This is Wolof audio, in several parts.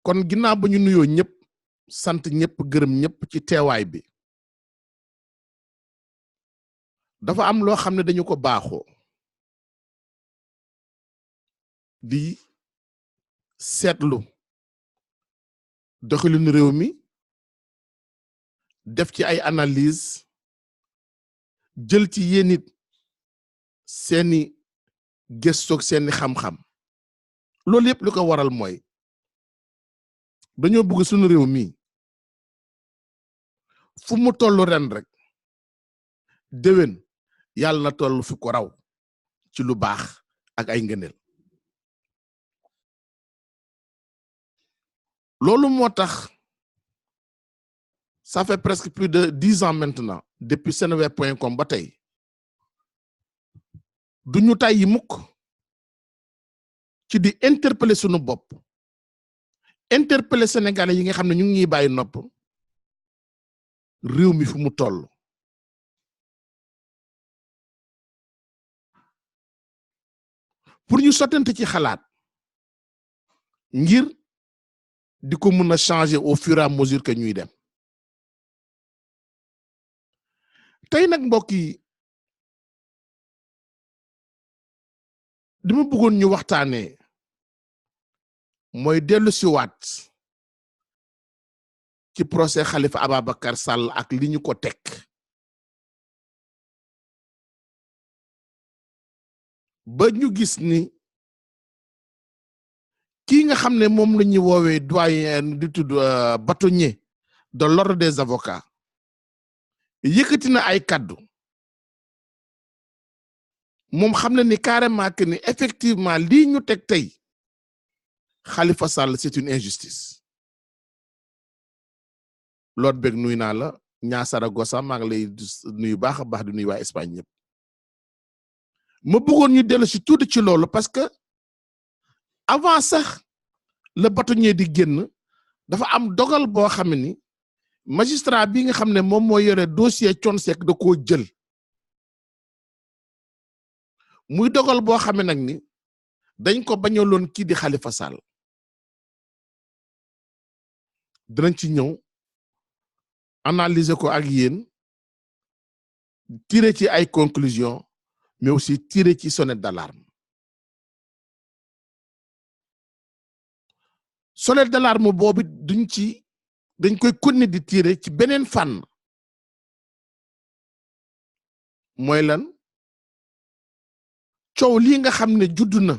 kon ginnaaw ba ñu nuyoo ñëpp sant ñëpp gërëm ñëpp ci teewaay bi dafa am loo xam ne dañu ko baaxoo di seetlu doxalinu réew mi def ci ay analyse jël ci yéen it seeni gëstoog seeni xam-xam loolu yëpp li ko waral mooy dañoo bëgg suñu réew mi fu mu tollu ren rek déwén yàlla na toll fi ko raw ci lu baax ak ay ngëneel loolu moo tax ça fait presque plus de 10 ans maintenant depuis seneweb.com ba tey duñu tàyyi mukk ci di interpeller sunu bopp interpeller sénégalais yi nga xam ne ñu ngi ñuy bàyyi nopp réew mi fu mu toll pour ñu sottante ci xalaat ngir di ko mën a changer au fur et à mesure que ñuy dem tey nag mbokk yi dama bëggoon ñu waxtaanee mooy dellu si waat ci procès Khalifa Ababacar Sall ak li ñu ko teg ba ñu gis ni kii nga xam ne moom la ñuy woowee doyen di tudd bâtonnier de l'ordre des avocats yëkkati na ay kaddu moom xam na ni carrément que ni effectivement lii ñu teg tey Khalifa Sall c'est une injustice Lord Beg nuyu naa la ñaa Saragossa maa ngi lay nuyu baax a baax di nuyu waa Espagne ñëpp ma bëggoon ñu dellu si tuuti ci loolu parce que avant sax le bâtonnier di génn dafa am dogal boo xam ni magistrat bi nga xam ne moom moo yore dossier Thione Seck da koo jël muy dogal boo xam ne nag ni dañ ko bañaloon kii di Khalifa Sall dinañ ci ñëw analyser ko ak yéen tirer ci ay conclusions mais aussi tirer ci sonnette d'alarme sonnette d'alarme boobu dañ koy continuer di tirer ci beneen fànn mooy lan coow lii nga xam ne judd na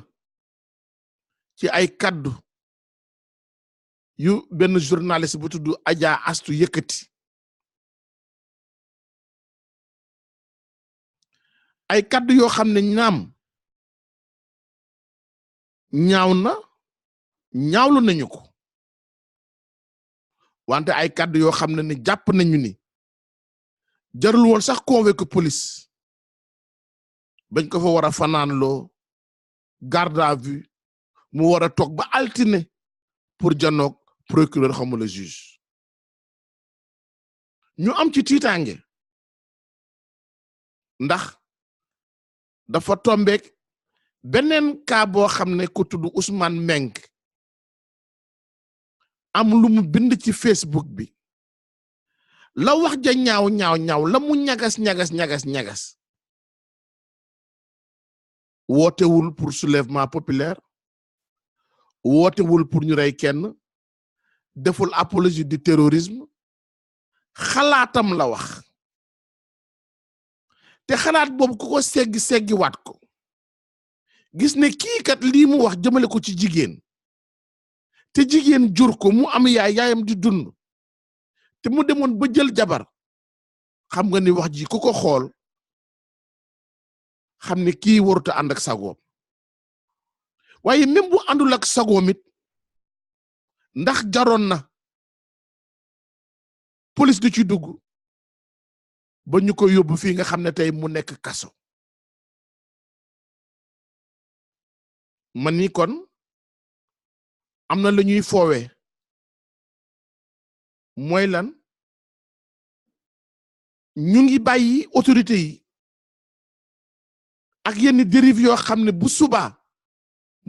ci ay kaddu yu benn journaliste bu tudd Adja Astu yëkkati ay kaddu yoo xam ne ñaawlu nañu ko wante ay kaddu yoo xam ne ni jàpp nañu ni jarul woon sax convoquer police bañ ko fa war a fanaanloo garde à vue mu war a toog ba altine pour janoog procureur xamu la juge ñu am ci tiitaange ndax dafa tombeek beneen cas boo xam ne ku tudd Ousmane Meng am lu mu bind ci Facebook bi la wax ja ñaaw la mu ñagas wootewul pour soulèvement populaire wootewul pour ñu rey kenn deful apologie du terrorisme xalaatam la wax te xalaat boobu ku ko seggi waat ko gis ne kii kat lii mu wax jëmale ko ci jigéen te jigéen jur ko mu am yaayam di dund te mu demoon ba jël jabar xam nga ni wax ji ku ko xool xam ne kii waruta ànd ak sagoom waaye même bu àndul ak sagoom it ndax jaroon na police du ci dugg ba ñu ko yóbbu fii nga xam ne tey mu nekk kaso man ni kon am na lu ñuy foowee mooy lan ñu ngi bàyyi autorité yi ak yenn dérive yoo xam ne bu subaa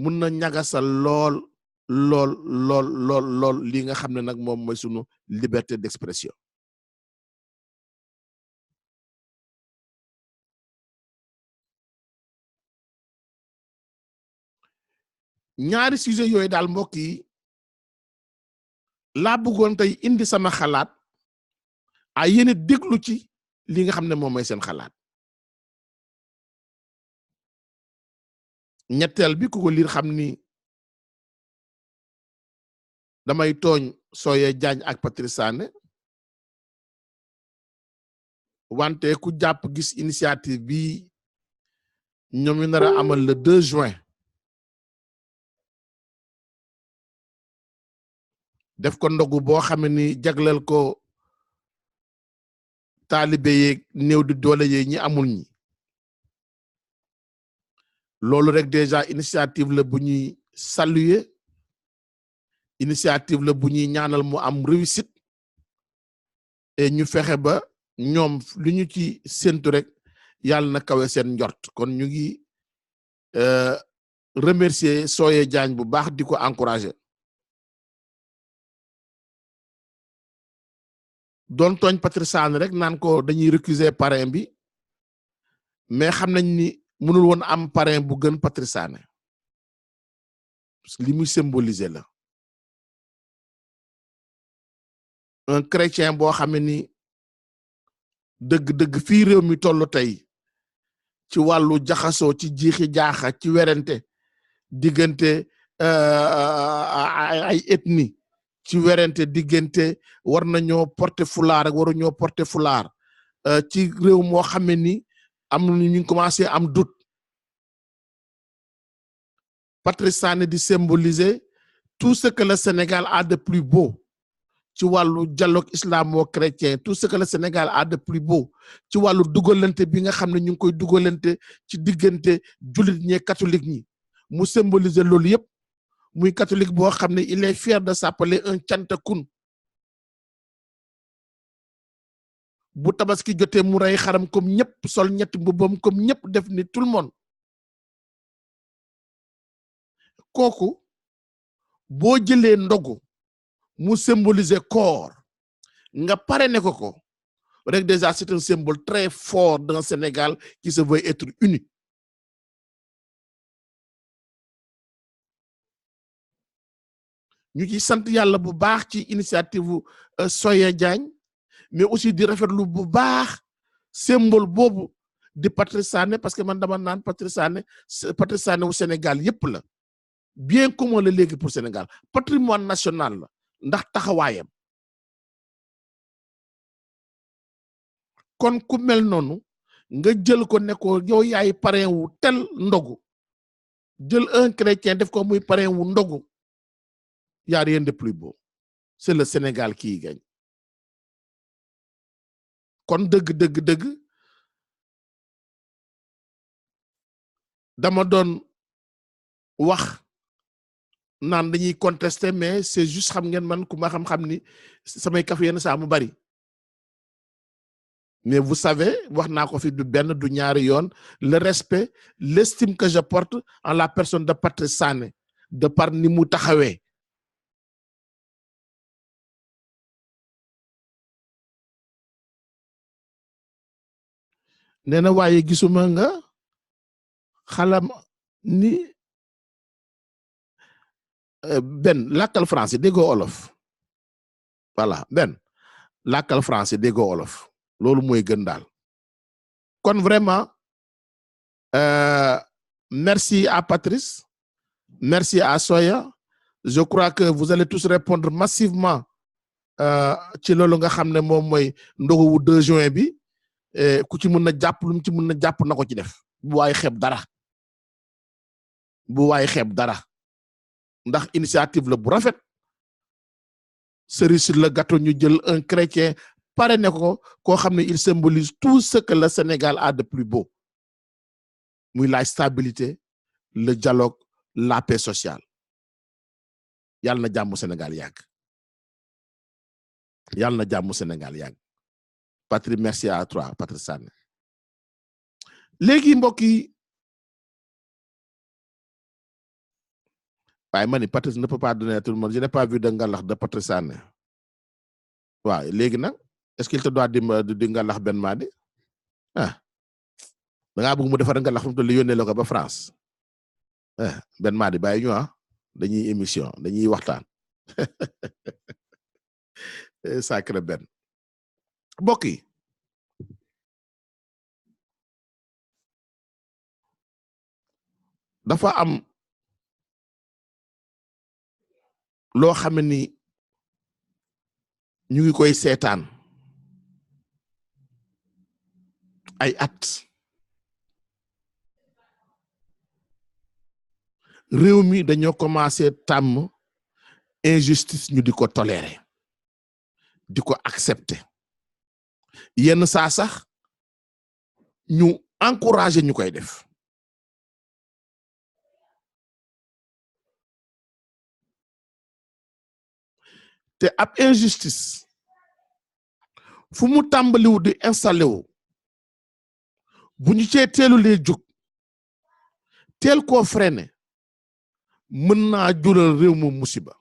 mun na ñagasal lool lool li nga xam ne nag moom mooy sunu liberté d'expression. ñaari sujet yooyu daal mbokk yi laa bëggoon tey indi sama xalaat ay yéen déglu ci li nga xam ne moom mooy seen xalaat. ñetteel bi ku ko liir xam ni damay tooñ Soye Diagne ak Patrice Sané wante ku jàpp gis initiative bi ñoom ñu nar a amal le 2 juin def ko ndogu boo xam ni jagleel ko taalibe yeeg néew di doole yeeg ñi amul ñi loolu rek déjà initiative la bu ñuy saluer initiative la bu ñuy ñaanal mu am réussite et ñu fexe ba ñoom li ñu ci séntu rek yàlla na kawe seen njort kon ñu ngi remercier Soye Diagne bu baax di ko encourager doon tooñ Patrice Sané rek naan ko dañuy récuser parrain bi mais xam nañ ni mënul woon am parrain bu gën Patrice Sané parce que li muy symboliser la un chrétien boo xam ne ni dëgg-dëgg fii réew mi tollu tey ci wàllu jaxasoo ci jiixi jaaxa ci werante diggante ay ethnie ci werante diggante war nañoo porter foulard ak waruñoo porter foulard ci réew moo xam ne ni am na ñu ngi commencé am doute Patrice Sané di symboliser tout ce que le Sénégal a de plus beau ci wàllu dialogue islamo-chrétien tout ce que le Sénégal a de plus beau ci wàllu dugalante bi nga xam ne ñu ngi koy dugalante ci diggante jullit ñi catholique ñi mu symboliser loolu yëpp muy catholique boo xam ne il est fier de s'appeler un cantakun bu tabaski jotee mu rey xaram comme ñëpp sol ñetti mbubbam comme ñëpp def ni tout le monde kooku boo jëlee ndogu mu symboliser koor nga parrainé ko rek déjà c'est un symbole très fort d'un Sénégal qui se veut être uni ñu ci sant yàlla bu baax ci initiative Soye Diagne mais aussi di rafetlu bu baax symbole boobu di Patrice Sané parce que man dama naan Patrice Sané wu Sénégal yépp la bien commun la léegi pour Sénégal patrimoine national la ndax taxawaayam kon ku mel noonu nga jël ko ne ko yow yaay parrain wu tel ndogu jël un chrétien def ko muy parrain wu ndogu y a rien de plus beau c'est le Sénégal qui gagne kon dëgg dama doon wax naan dañuy contester mais c'est juste xam ngeen man ku ma xam ni samay kaf yenn saa mu bari mais vous savez wax naa ko fi du benn du ñaari yoon le respect l'estime que je porte en la personne de Patrice Sané de par ni mu taxawee nee na waaye gisuma nga xalam ni Ben làkkal français déggoo olof voilà Ben làkkal français déggoo olof loolu mooy gën daal kon vraiment merci à Patrice merci à Soya je crois que vous allez tous répondre massivement ci loolu nga xam ne moom mooy ndogu wu 2 juin bi ku ci mën na jàpp lu mu ci mën na jàpp na ko ci def bu waay xeeb dara ndax initiative la bu rafet cerise sur le gâteau ñu jël un chrétien parrainé ko koo xam ne il symbolise tout ce que le Sénégal a de plus beau muy la stabilité le dialogue la paix sociale yàlla na jàmmu Sénégal yàgg yàlla na jàmmu Sénégal yàgg Patrice merci à toi Patrice Sané léegi mbokk yi waaye ma ni Patrice ne peut pas donner à tout le monde je n'ai pas vu de ngalax de Patrice Sané waaw léegi nag est-ce qu'il te doit di ngalax Ben Madi ah da ngaa bëgg mu defar ngalax fu mu toll yónnee la ko ba France Ben Madi bàyyi ñu dañuy émission dañuy waxtaan sacré Ben mbokk yi dafa am loo xam ni ñu ngi koy seetaan ay at réew mi dañoo commencé tàmm injustice ñu di ko tolérer di ko accepter yenn saa sax ñu encourager ñu koy def te ab injustice fu mu tàmbaliwu di installé wu bu ñu cee teelulee jóg teel koo freiner mën naa jural réew mu musiba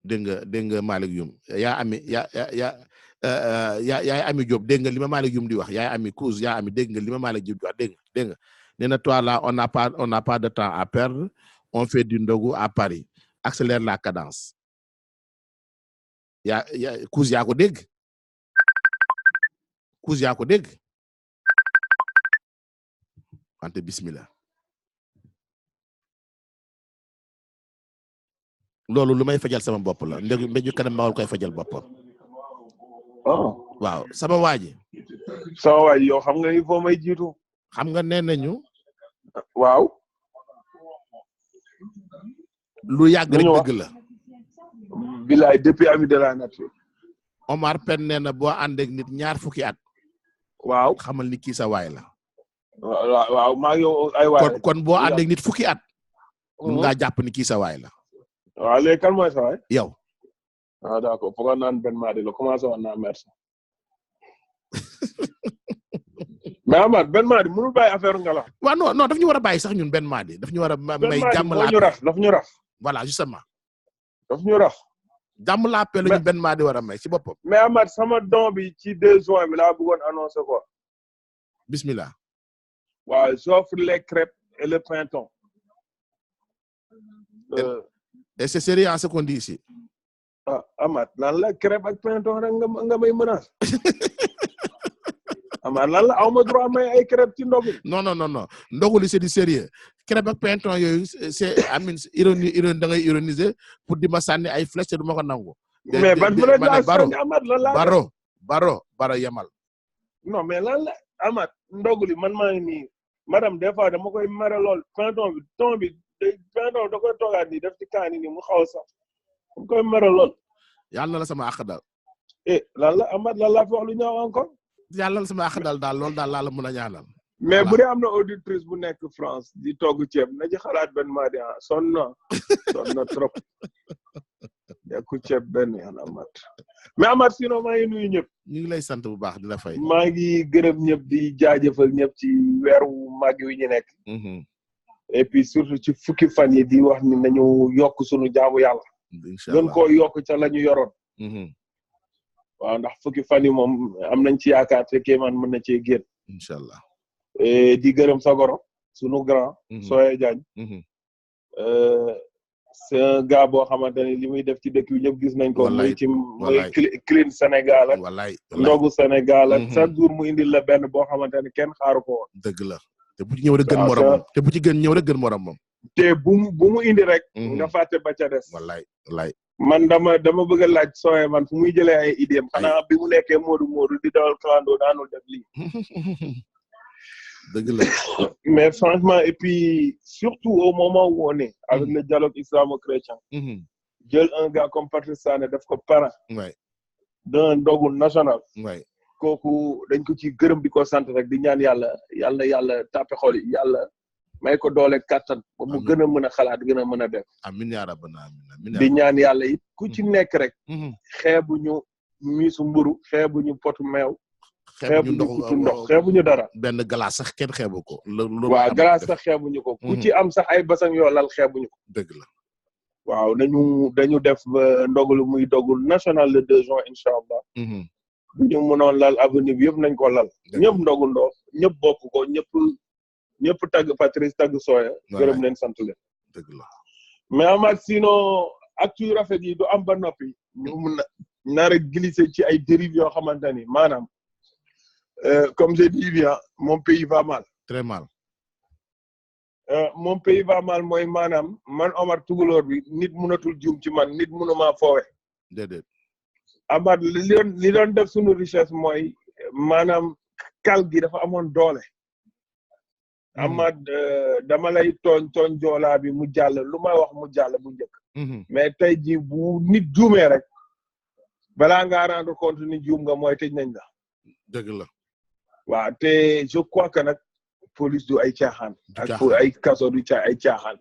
dégg nga Malick Youm yaa ami yaay ami Diop dégg nga li ma Malick Youm di wax yaay ami Kouz yaa ami dégg nga li ma Malick Youm di wax dégg nga nee na toi là on n'a pas de temps à perdre on fait du ndogu à Paris accélère la cadence yaa Kouz yaa ko dégg Kouz yaa ko dégg wante bismillah loolu lu may fajal sama bopp la mbéju kanam mawal koy fajal boppam waaw sama waaji yow xam nga il faut may jiitu xam nga nee nañu waaw lu yàgg rek dëgg la bilaay depuis ami de la nature Omar Pène nee na boo ànd ak nit ñaar fukki at waaw xamal ni kii sa waay la waaw maa ngi yow ay waay kon boo ànd ak nit fukki at mun ngaa jàpp ni kii sa waay la waaw léegi kan mooy sa waay yow d'accord foog naan Ben Madi la commencé woon naa merci mais Amath Ben Madi mënul bàyyi affaire ngalax waaw non daf ñu war a bàyyi sax ñun Ben Madi daf ñu war a may jàmm la daf ñu raf voilà justement daf ñu raf jàmm la appel ñu Ben Madi war a may ci boppam mais Amath sama don bi ci 2 juin bi laa bëggoon annoncer quoi bismillah waaw j'offre les crêpes et le pain-thon et c'est sérieux en ce qu'on dit ici Amath lan la crêpe ak pain-thon rek nga may menace Amath lan la aw ma droit may ay crêpe ci ndogu non ndogu li c'est du sérieux crêpe ak pain-thon yooyu c'est amin ironie da ngay ironiser pour di ma sànni ay flèche du ma ko nangu mais ban mu la sànni Amath lan la baro yamal non mais lan la Amath ndogu li man maa ngi nii madame des fois dama koy mere lool pain-thon bi pain-thon da koy toogaat nii def ci kaani nii mu xaw sax mu koy mere lool yàlla na la sama àq daal lan la Amath lan laa fi wax lu ñaaw encore yàlla na sama àq daal loolu daal laa la mën a ñaanal mais bu dee am na auditrice bu nekk France di togg ceeb na ci xalaat Ben Madi sonn na trop yàqu ceeb benn yoon Amath mais Amath sinon maa ngi nuyu ñëpp ñu ngi lay sant bu baax di la fay maa ngi gërëm ñëpp di jaajëfal ñëpp ci weeru màgg wi ñu nekk et puis surtout ci fukki fan yi di wax ni nañu yokk sunu jaamu yàlla gën koo yokk ca la ñu yoroon waaw ndax fukki fan yi moom am nañ ci yaakaar te kéemaan mën na cee génn incha allah di gërëm Sagoro sunu grand Soye Diagne c'est un gars boo xamante ne li muy def ci dëkk bi ñëpp gis nañ ko muy ci muy clean Sénégal ak ndogu Sénégal ak chaque jour mu indil la benn boo xamante ne kenn xaaru ko woon dëgg la te bu ci ñëw rek gën morom te bu ci gën ñëw rek gën morom moom te bu mu indi rek nga fàtte ba ca des wallaay man dama bëgg a laaj Soye man fu muy jëlee ay idéem xanaa bi mu nekkee Modou di dawal clando daanul def lii dëgg la mais franchement et puis surtout au moment où on est avec le dialogue islamo-chrétien jël un gars comme Patrice Sané def ko parrain d'un ndogu national kooku dañ ko ci gërëm di ko sant rek di ñaan yàlla tàppe xol yi yàlla may ko doole kattan ba mu gën a mën a xalaat gën a mën a def amiin yaa rabbana amiin di ñaan yàlla it ku ci nekk rek xeebuñu miisu mburu xeebuñu potu meew xeebuñu ndox xeebuñu dara. benn glace sax kenn xeebu ko. waaw glace sax xeebuñu ko. ku ci am sax ay basang yoo lal xeebuñu ko. dëgg la. waaw dañu def ndogalu muy dogul national le 2 juin incha allah. ñu mënoon lal avenue bi yëpp nañ ko lal. ñëpp ndogundoo ñëpp bokk ko ñëpp tagg Patrice tagg Soya. gërëm leen sant leen. dëgg la. mais Amath sinon actu yu rafet yi du am ba noppi. ñu mun nar a glisser ci ay dérives yoo xamante ni maanaam comme je dis bien mon pays va mal. très mal. mon pays va mal mooy maanaam man Omar Tukulóor bi nit mënatul juum ci man nit mënuma foowe. déedéet. Amath li doon def suñu richesse mooy maanaam kal gi dafa amoon doole. Amath dama lay tooñ joolaa bi mu jàll lu may wax mu jàll bu njëkk. mais tey jii bu nit juumee rek balaa ngaa rendre compte ni juum nga mooy tëj nañ la. dëgg la. waaw te je crois que nag police du ay caaxaan. ak ay kaso du ay caaxaan.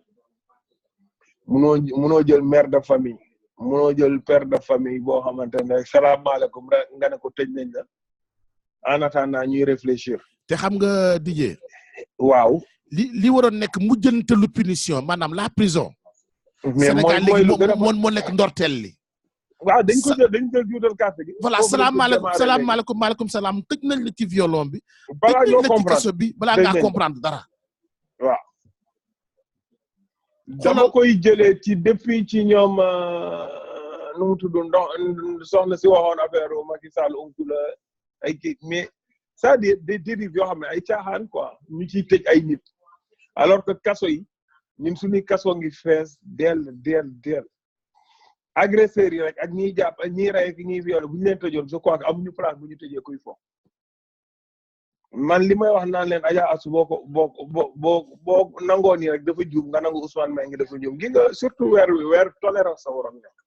munoo jël mère de famille munoo jël père de famille boo xamante ne salaamaaleykum rek nga ne ko tëj nañ la en attendant ñuy réfléchir. te xam nga Didier. waaw. li waroon nekk mujjantalu punition maanaam la prison. mais Sénégal léegi moo nekk ndorteel li. waaw dañ ko jël juutal carte gi. voilà salaamaaleykum maaleykum salaam tëj nañ la ci violon bi. balaa ñoo tëj nañ la ci kaso bi balaa ngaa comprendre dara. waaw. dama koy jëlee ci depuis ci ñoom nu mu tudd soxna si waxoon affaire Macky Sall la ay kii mais c'est-à-dire des dérives yoo xam ne ay caaxaan quoi ñu ciy tëj ay nit alors que kaso yi ñun suñuy kaso ngi fees del agresseurs yi rek ak ñiy jàpp ak ñiy rey ak ñiy violé bu ñu leen tëjoon je crois que amuñu place bu ñu tëjee kuy fo man li may wax naan leen Adja Assou boo nangoo nii rek dafa juum nga nangu Ousmane Mbengue dafa juum gi nga surtout weer tolérance sa waroon nekk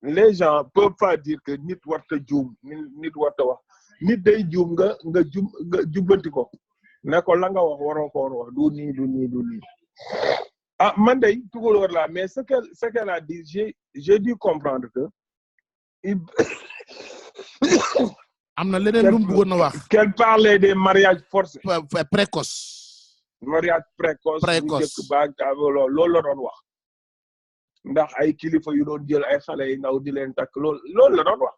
les gens peuvent pas dire que nit warta juum nit warta wax nit day juum nga jubbanti ko ne ko la nga wax waroo ko war wax du nii ah man day Tukulóor la mais ce qu'elle a dit j'ai dû comprendre que am na leneen lu mu bëggoon a wax. qu'elle parlait des mariages forcés. précoce. mariage précoce. loolu la doon wax. ndax ay kilifa yu doon jël ay xale yi ndaw di leen takk loolu la doon wax.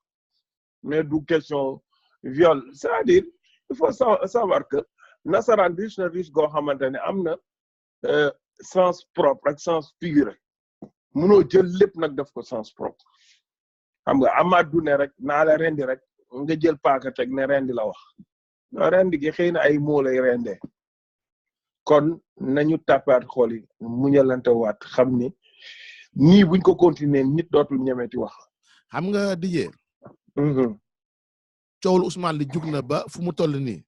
mais du question viol c'est-à-dire il faut savoir que nasaraan riche na riche goo xamante ne am na sens propre ak sens figuré. munoo jël lépp nag def ko sens propre. xam nga Amath du ne rek naa la rendi rek. nga jël paaka teg ne rendi la wax rendi gi xëy na ay moo lay rendee kon nañu tàppaat xool yi muñalante waat xam ni nii buñ ko continuer nit dootul ñemeti wax. xam nga Didier. coowul Ousmane li jug na ba fu mu toll nii.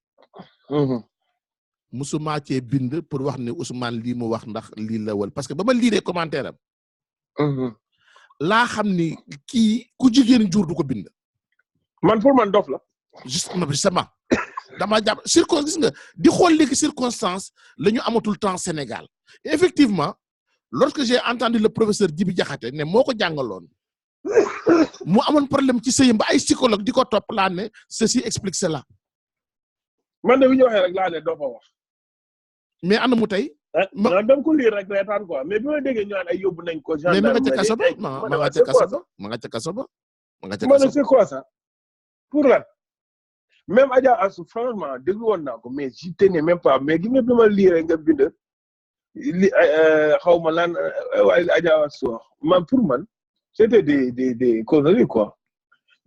musuma cee bind pour wax ne Ousmane lii mu wax ndax lii la wal parce que ba ma liiree commentaire am. laa xam ni kii ku jigéen jur du ko bind. man pour man dof la. justement dama jàpp gis nga di xool léegi circonstance la ñu amatul temps Sénégal et effectivement lorsque j'ai entendu le professeur Djibi Diakhaté ne moo ko jàngaloon mu amoon problème ci sëyam ba ay psychologue di ko topp laa ne ceci explique cela. man de bu ñu waxee rek laa ne doo ko wax. mais ana mu tey. ma dem ko lire rek reetaan quoi mais bi ma déggee ñu naan ay yóbbu nañ ko. mais ma nga ca kaso ba ma nga ca kaso ba ma nga ca kaso ba. c'est quoi ça. pour lan même Adja Assou franchement déglu woon naa ko mais j'y tenais même pas mais gi nga bi ma lire nga bind li xaw ma lan waaye Adja Assou wax man pour man c'était des conneries quoi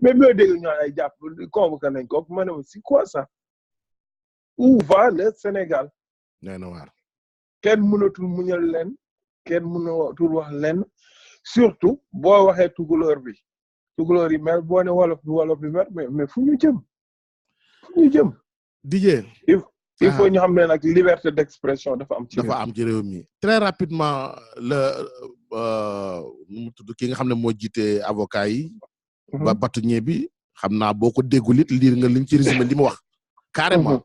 mais bi ma dégg ñu ay jàpp convoqué nañ ko ma ne c'est quoi ça où va le Sénégal. nee na waar. kenn mënatul muñal leen kenn mënatul wax leen surtout boo waxee Tukulóor bi. Tukulóor yi mer boo ne wolof bi mer mais fu ñu jëm. Didier. il faut ñu xam ne nag liberté d'expression dafa am ci réew mi. très rapidement nu mu tudd ki nga xam ne moo jiite avocat yi. ba bâtonnier bi xam naa boo ko déggul it lire nga liñ ci résumé li mu wax. carrément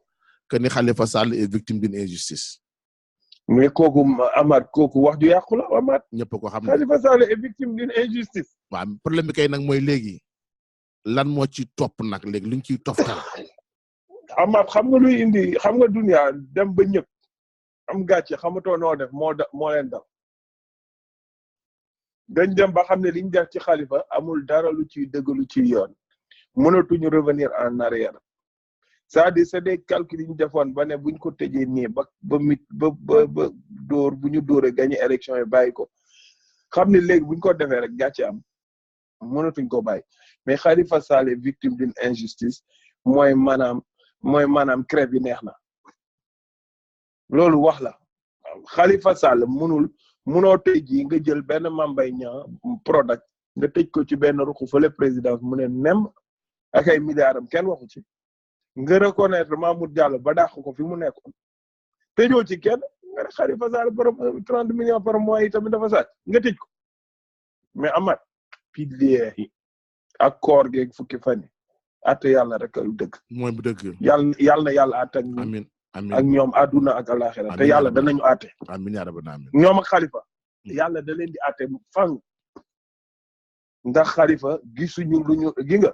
que ni Khalifa Sall est victime d'une injustice. mais kooku Amath kooku wax ju yàqu la Amath. ñëpp ko xam ne Khalifa Sall est victime d'une injustice. waaw problème bi kay nag mooy léegi lan moo ci topp nag léegi luñ ciy toftal. Amath xam nga luy indi xam nga dunya dem ba ñëpp am gàcce xamatoo noo def moo leen dal dañ dem ba xam ne liñ def ci Khalifa amul dara lu ciy dëgg lu ciy yoon mënatuñu revenir en arrière c'est-à-dire c'est des calculs yi ñu defoon ba ne buñ ko tëjee nii ba dóor bu ñu dóoree gagné élection yi bàyyi ko xam ne léegi buñ ko defee rek gàcce am mënatuñ ko bàyyi mais Khalifa Sall est victime d'une injustice mooy maanaam crève yi neex na loolu wax la Khalifa Sall munoo tey jii nga jël benn Mambay Niang Prodac nga tëj ko ci benn ruqu fële présidence mu ne nem ak ay milliards kenn waxu ci nga reconnaître Mamour Diallo ba dàq ko fi mu nekkoon tëjoo ci kenn nga ne Khalifa Sall borom 30 millions par mois yi tamit dafa sàcc nga tëj ko mais Amath pilier yi ak koor geeg fukki fan yi àtte yàlla rek lu dëgg. mooy bu dëgg. yàlla na yàlla àtte ak ñoom. amiin amiin ak ñoom àdduna ak alaxira te yàlla danañu àtte. amiin yaa rabbal aalamiin. ñoom ak Khalifa. yàlla da leen di àtte fang. ndax Khalifa gisuñu luñu gi nga.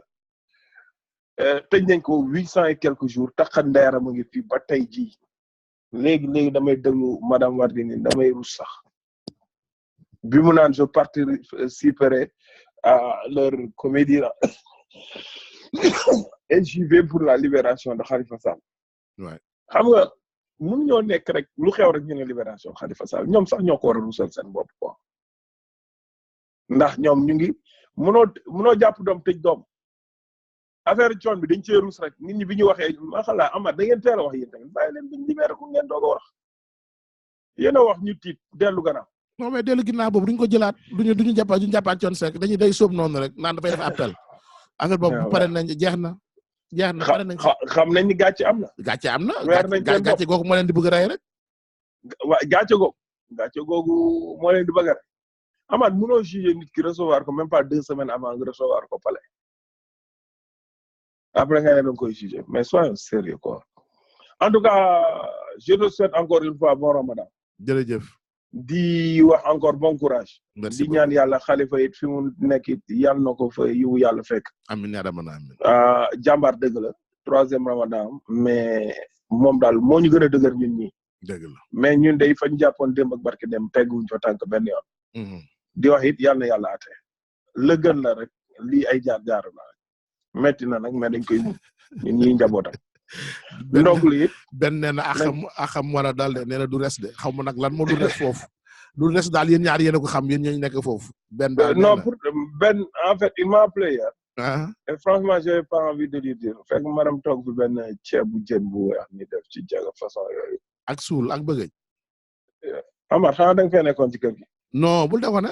tëj nañ ko 800 et quelques jours taxa ndeera mu ngi fi ba tey jii. léegi damay déglu madame Wardini damay rus sax. bi mu naan je participerai à leur comédie là. et j'y vais pour la libération de Khalifa Sall. Ouais. xam nga mun ñoo nekk rek lu xew rek ñu ne libération Khalifa Sall ñoom sax ñoo ko war a rusal seen bopp quoi. ndax ñoom ñu ngi munoo jàpp doom tëj doom affaire coon bi dañ cee rus rek nit ñi bi ñu waxee ma xalaa Amath da ngeen teel a wax yéen tamit bàyyi leen biñ libéré ko ngeen doog a wax yéen a wax ñu tiit dellu gannaaw. non mais dellu ginnaaw boobu duñ ko jëlaat duñu jàppaat coon Seck day sóob noonu rek naan dafay def appel. affaire boobu pare nañ jeex na pare nañ xam nañ ni gàcce am na. gàcce am na gàcce googu moo leen di bëgg a rey rek. gàcce googu moo leen di bëgg a rey. Amath mënoo juger nit ki recevoir ko même pas 2 semaines avant nga recevoir ko palais. après nga ne da nga koy juger mais soyons sérieux quoi. en tout cas je te souhaite encore une fois bon Ramadan. jërëjëf. di wax encore bon courage. merci di ñaan yàlla Khalifa it fi mu nekk it yàlla na ko fa yiwu yàlla fekk. amiin yaa rabbal aalamiin. jàmbaar dëgg la 3e Ramadan mais moom daal moo ñu gën a dëgër ñun ñii. dëgg la mais ñun day fañ jàppoon démb ak barke dem tegguñ fa tànk benn yoon. di wax it yàlla na yàlla ate la gën la rek lii ay jaar-jaar la metti na nag mais dañ koy ñun ñii njabootam. ndoglu it benn nee na axam war a daal de nee na du res de xaw ma nag lan moo du res foofu du res daal yéen ñaar yéen a ko xam yéen ñooñu nekk foofu. benn daal non pour benn en fait il m'a appelé hier. et franchement j'avais pas envie de lui dire fekk maram toog fi benn ceeb bu jën bu weex ni def ci jaga façon yooyu. ak suul ak bëggëj. Amath xanaa da nga fee nekkoon ci kër gi. non bul defoon ne.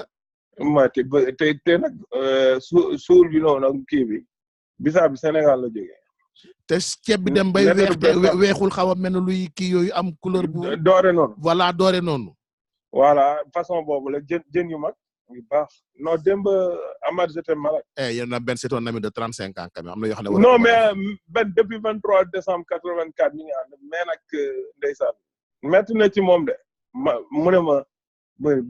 ma te nag suul bi noonu ak kii bi bisaab bi Sénégal la jógee. te ceeb bi dem bay weexul xaw a mel ne luy kii yooyu am couleur bu. doore noonu. voilà doore noonu. voilà façon boobu la jën yu mag. yu baax non démb Amath j'étais malade. yéen a benn c'est un ami de 35 ans quand même am na yoo xam ne. non mais benn depuis 23 décembre 84 ñu ngi ànd mais nag ndeysaan métti na ci moom de mu ne ma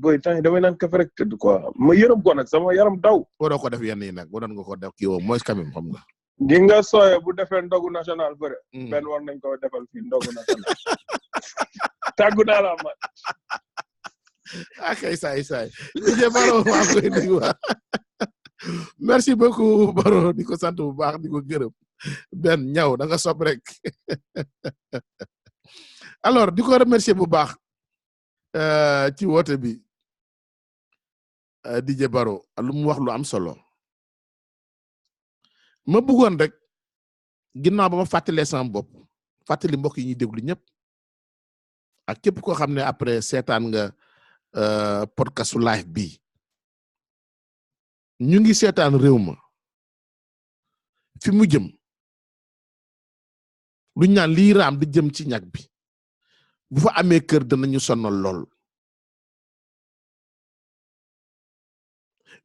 boy temps yi damay naan kafe rek tëdd quoi ma yërëm ko nag sama yaram daw. waroo ko def yenn yi nag waroon nga ko def kii woo mooy quand même xam nga. gi nga sooye bu defee ndogu national bëre. benn war nañ ko defal fii ndogu national. tàggu naa la Amath. akay saay DJ Baro maa koy nuyu merci beaucoup Baro di ko sant bu baax di ko gërëm benn ñaw da nga sopp rek alors di ko remercier bu baax ci woote bi DJ Baro lu mu wax lu am solo ma bëggoon rek ginnaaw ba ma fàttalee sama bopp fàttali mbokk yi ñuy déglu ñëpp ak képp koo xam ne après seetaan nga podcastu live bi ñu ngi seetaan réew ma fi mu jëm lu ñu naan lii raam di jëm ci ñag bi bu fa amee kër danañu sonal lool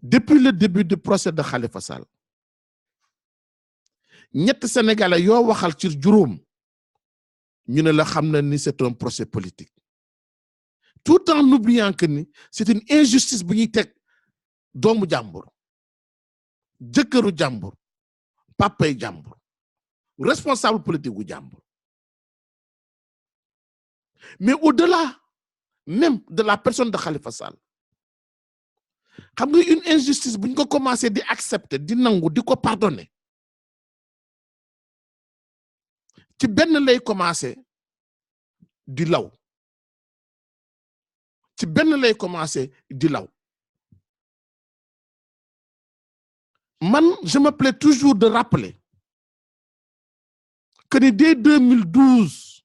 depuis le début du procès de Khalifa Sall ñett Sénégalais yoo waxal ci juróom ñu ne la xam na ni c'est un procès politique tout en oubliant que ni c'est une injustice bu ñuy teg doomu jàmbur jëkkëru jàmbur papay jàmbur responsable politique gu jàmbur mais au-delà même de la personne de Khalifa Sall xam nga une injustice buñ ko commencé di accepter di nangu di ko pardonner ci benn lay commencé di law ci benn lay commencé di law man je me plais toujours de rappeler que ni dès 2012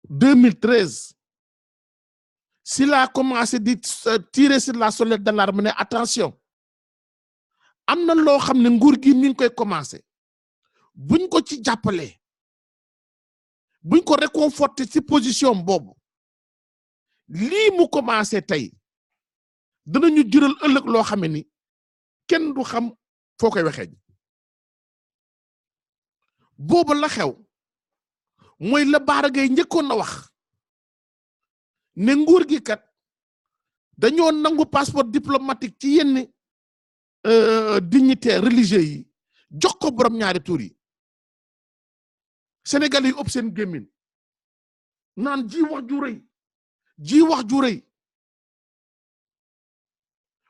2013 s'il a commencé di tirer sur la sonnette d'alarme ne attention am na loo xam ne nguur gi mi ngi koy commencé buñ ko ci jàppalee buñ ko réconforter ci position boobu lii mu commencé tey danañu jural ëllëg loo xam ni kenn du xam foo koy waxee boobu la xew mooy la Bara Gaye njëkkoon na wax ne nguur gi kat dañoo nangu passeport diplomatique ci yenn dignitaires religieux yi jox ko borom ñaari tur yi Sénégal yi ëpp seen gémmiñ naan ji wax ju rëy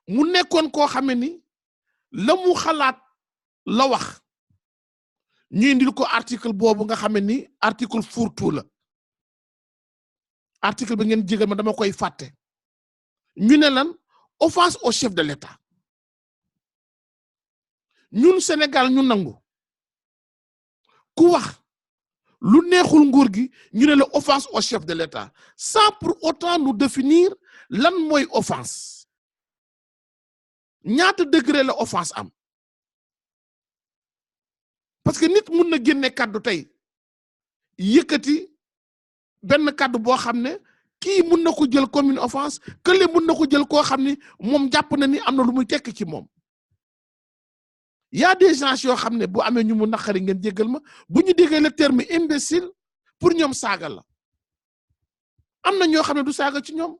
mu nekkoon koo xame ni la mu xalaat la wax ñu indil ko article boobu nga xame ni article fourre-tout la article bi ngeen jégal ma dama koy fàtte ñu ne lan offense au chef de l'État ñun Sénégal ñu nangu ku wax lu neexul nguur gi ñu ne la offense au chef de l'État sans pour autant nous définir lan mooy offense ñaata degré la offense am parce que nit mun na génne kàddu tey yëkkati benn kàddu boo xam ne kii mun na ko jël comme une offense kële mun na ko jël koo xam ni moom jàpp na ni am na lu muy tekk ci moom y a des gens yoo xam ne bu amee ñu mu naqari ngeen jéggal ma bu ñu déggee le terme imbécile pour ñoom saaga la am na ñoo xam ne du saaga ci ñoom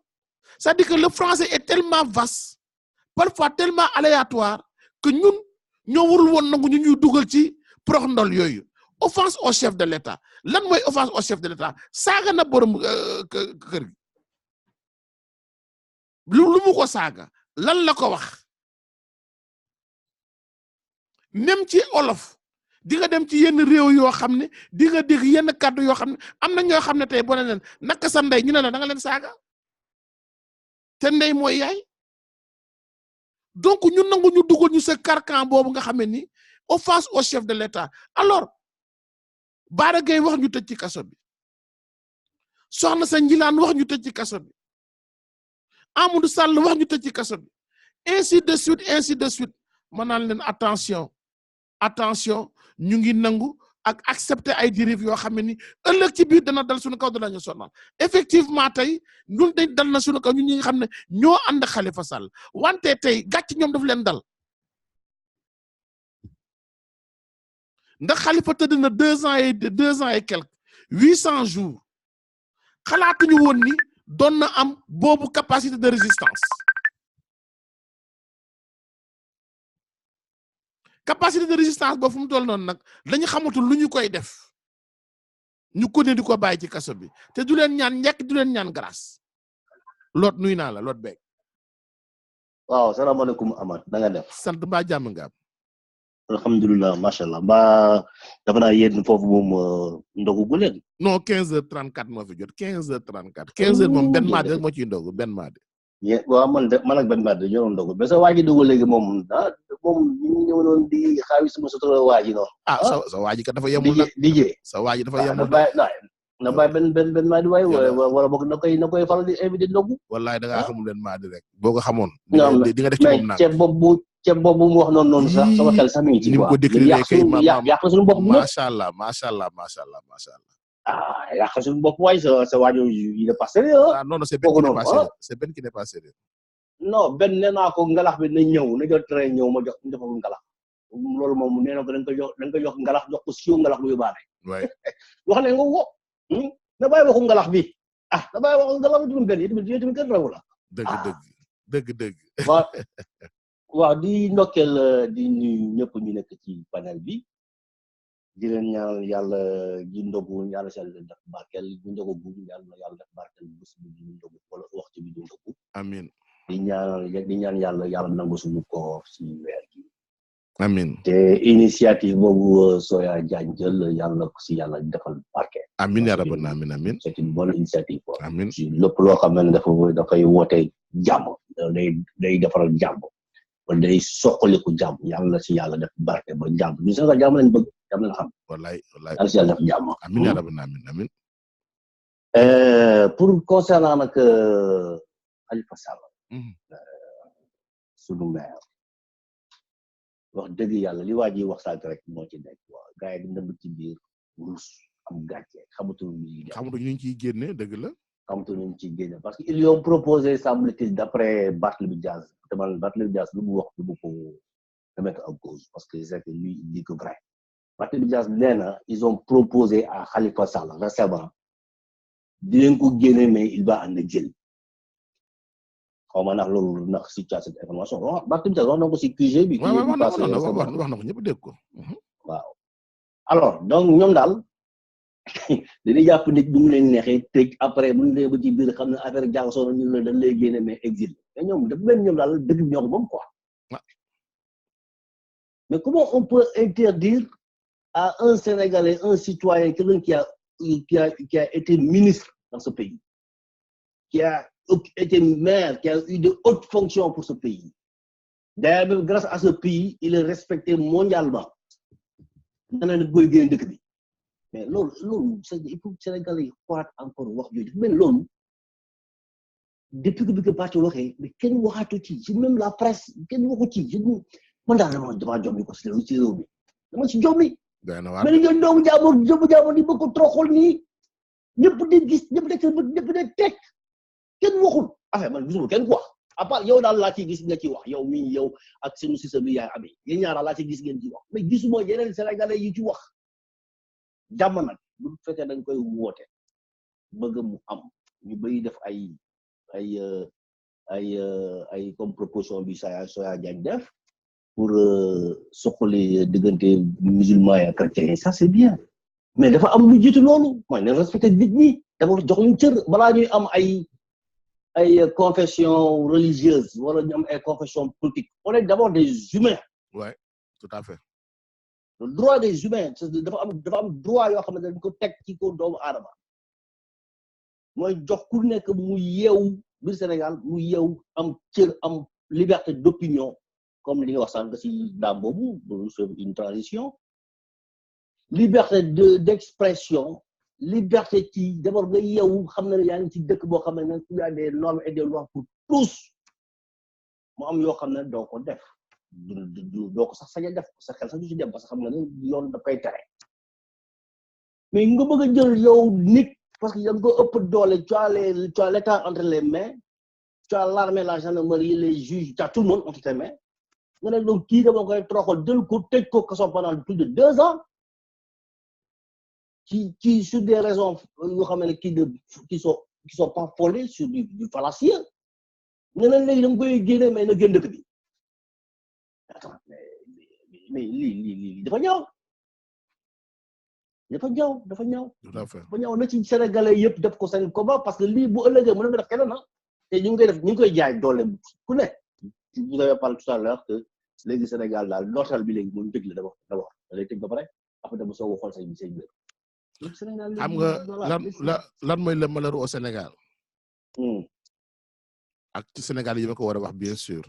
c'est-à-dire que le français est tellement vaste parfois tellement aléatoire que ñun ñoo warul woon nangu ñu ñuy dugal ci prox ndol yooyu offense au chef de l'État lan mooy offense au chef de l'État saaga na borom kër gi lu mu ko saaga lan la ko wax même ci olof di nga dem ci yenn réew yoo xam ne di nga dégg yenn kàddu yoo xam ne am na ñoo xam ne tey boo ne leen naka sa ndey ñu ne la da nga leen saaga te ndey mooy yaay donc ñu nangu ñu dugal ñu sa carcan boobu nga xam ne ni offense au chef de l'État alors Bara Gaye wax ñu tëj ci kaso bi Soxna Sa Njilaan wax ñu tëj ci kaso bi Amadou Sall wax ñu tëj ci kaso bi ainsi de suite ma naan leen attention ñu ngi nangu ak accepter ay dérives yoo xam ne ni ëllëg ci biir dana dal suñu kaw danañu sonal effectivement tey ñun dañ dal na suñu kaw ñun ñi nga xam ne ñoo ànd Khalifa Sall wante tey gàcc ñoom daf leen dal ndax Khalifa tëdd na 2 ans et quelques 800 jours xalaatuñu woon ni doon na am boobu capacité de résistance boobu fu mu toll noonu nag dañu xamatul lu ñu koy def ñu continuer di ko bàyyi ci kaso bi te du leen ñaan njëkk du leen ñaan grâce Lot nuy naa la Lot Beeg. waaw salaamaaleykum Amath na nga def. sant mbaa jàmm nga am. alhamdulilah macha allah mbaa dafa naa yéen foofu moom ndogu gu leen. non 15h34 moo fi jot 15h34. 15h moom benn maade rek moo ciy ndogu benn maade. waaw man ak benn maade ñoo doon ndogu mais sa waa ji dugg léegi moom moom ñu ñëw noonu di xaawi suma soto waa ji noonu. sa waa ji kat dafa yemul nag. DJ sa waa ji dafa yemul nag. na bàyyi benn maadi waay wala boog na koy faral di invité ndogu. wallaay da ngaa xamul leen maadi rek boo ko xamoon. di nga def ci moom nag ceeb boobu mu wax noonu sax sama xel sax mi ngi ci quoi. ni mu ko décrire kay yàq suñu bopp macha allah. yàq suñu bopp waay sa waajur yi ne pas sérieux. non c'est Ben qui n'est pas sérieux. C'est Ben qui n'est pas sérieux. non Ben nee naa ko ngalax bi na ñëw na jël train ñëw ma jox defagul ngalax loolu moom nee na ko dañ ko jox ngalax jox ko siw ngalax bu yóbbaale. waay wax ne nga wo na bàyyi waxu ngalax bi na bàyyi waxu ngalax bi tamit benn yi tamit kenn rawu la. dëgg. waaw waaw di ndokkeel di nuyu ñëpp ñu nekk ci panel bi di leen ñaanal yàlla ji ndogu yàlla si yàlla def barkeel bu ndogu bu yàlla def barkeel bés bi di ndogu wala waxtu bi di ndogu. Amin. di ñaan yàlla nangu suñu koor si weer gi. Amin. te initiative boobu Soya Diagne jël yàlla ko si yàlla defal barkeel. Amin ya rabbana amin. c'est une bonne initiative. Amin. si lépp loo xam ne dafay woote jàmm day defaral jàmm. kon day soqaliku jàmm yàlla si yàlla def barke ba jàmm ñu sax jàmm lañ bëgg jàmm lañ xam. wallaay yàlla si yàlla def jàmm. Amin ya rabbana amin. Pour concernant nag Khalifa Sall. sunu maire. wax dëgg yàlla li waa ji wax sànq rek moo ci nekk waaw gars yi nëbb ci biir ruus am gàcce xamatuñu ñu ciy génne dëgg la. xamatuñu ñu ciy génne parce que ils lui ont proposé semble-t-il d'après Barthélémy Dias te man Barthélémy Dias lu mu wax du ma ko remettre en cause parce que c'est que lui il dit que vrai Barthélémy Dias nee na ils ont proposé à Khalifa Sall récemment dinañ ko génne mais il va en jël xaw ma ndax loolu ndax si cette information Barthélémy Dias wax na ko si QG bi. wax na ko ñëpp dégg ko. waaw alors donc ñoom daal dañuy jàpp nit bu mu leen neexee tëj après bu ñu nee ba ci biir xam ne affaire jaxasoo na ñu la dañ lay génne mais exil mais ñoom dafa mel ñoom daal dëgg ñoo ko moom quoi. mais comment on peut interdire à un Sénégalais un citoyen quelqu'un qui a été ministre dans ce pays qui a été maire qui a eu de hautes fonctions pour ce pays d'ailleurs même grâce à ce pays il est respecté mondialement na ne booy génn dëkk bi mais loolu il faut Sénégalais yi xoolaat encore wax jooju mais loolu depuis que bi ko parti waxee mais kenn waxaatu ci même la presse kenn waxu ci man daal dama jommi ko si réew mi dama si jommi mais li ngeen doomu jàmbur di bëgg ko troxol nii ñëpp di gis ñëpp di teg kenn waxul affaire man gisuma kenn wax à part yow daal laa ci gis nga ci wax yow mii yow ak sunu sisa bi yaay amee yéen ñaara laa ci gis ngeen ci wax mais gisuma yeneen Sénégalais yi ci wax jàmm nag bu fekkee dañ koy woote bëgg mu am ñu bay def ay comme proposition bi Soya Diagne def pour soxali diggante musulman et chrétien ça c'est bien mais dafa am lu jiitu loolu mooy ne respecté nit ñi dafa jox ñu cër balaa ñuy am ay confession religieuse wala ñu am ay confession politique on est d'abord des humains. Ouais, tout à fait. le droit des humains dafa am droit yoo xam ne dañ ko teg ci ko doomu aadama mooy jox ku nekk mu yeewu biir Sénégal mu yeewu am cër am liberté d'opinion comme li nga wax sànq si daam boobu une transition liberté d'expression liberté ci d'abord nga yeewu xam ne yaa ngi ci dëkk boo xam ne il y a des normes et des lois pour tous mu am yoo xam ne doo ko def doo ko sax sañ a def sa xel sax du ci dem parce que xam nga ne yoon da koy tere mais nga bëgg a jël yow nit parce que da nga ko ëpp doole tu as l'état entre les mains tu as l'armée la gendarmerie les juges tu as tout le monde entre tes mains nga ne donc kii dama koy troxal jël ko tëj ko kaso pendant plus de 2 ans qui sur des raisons yoo xam ne qui sont pas fondées sur du fallacieux nga ne léegi da nga koy génne mais na génn dëkk bi attends mais lii dafa ñaaw dafa ñaaw na ci Sénégalais yëpp def ko seen combat parce que lii bu ëllëgee mën na def keneen te ñu ngi koy jaay doole ku ne vous avez parlé tout à l'heure que léegi Sénégal daal nootal bi léegi moom tëj la d'abord da lay tëj ba pare après dama soog a xool say mbir xam nga lan mooy le malheur au Sénégal ak ci Sénégal yi ma ko war a wax bien sûr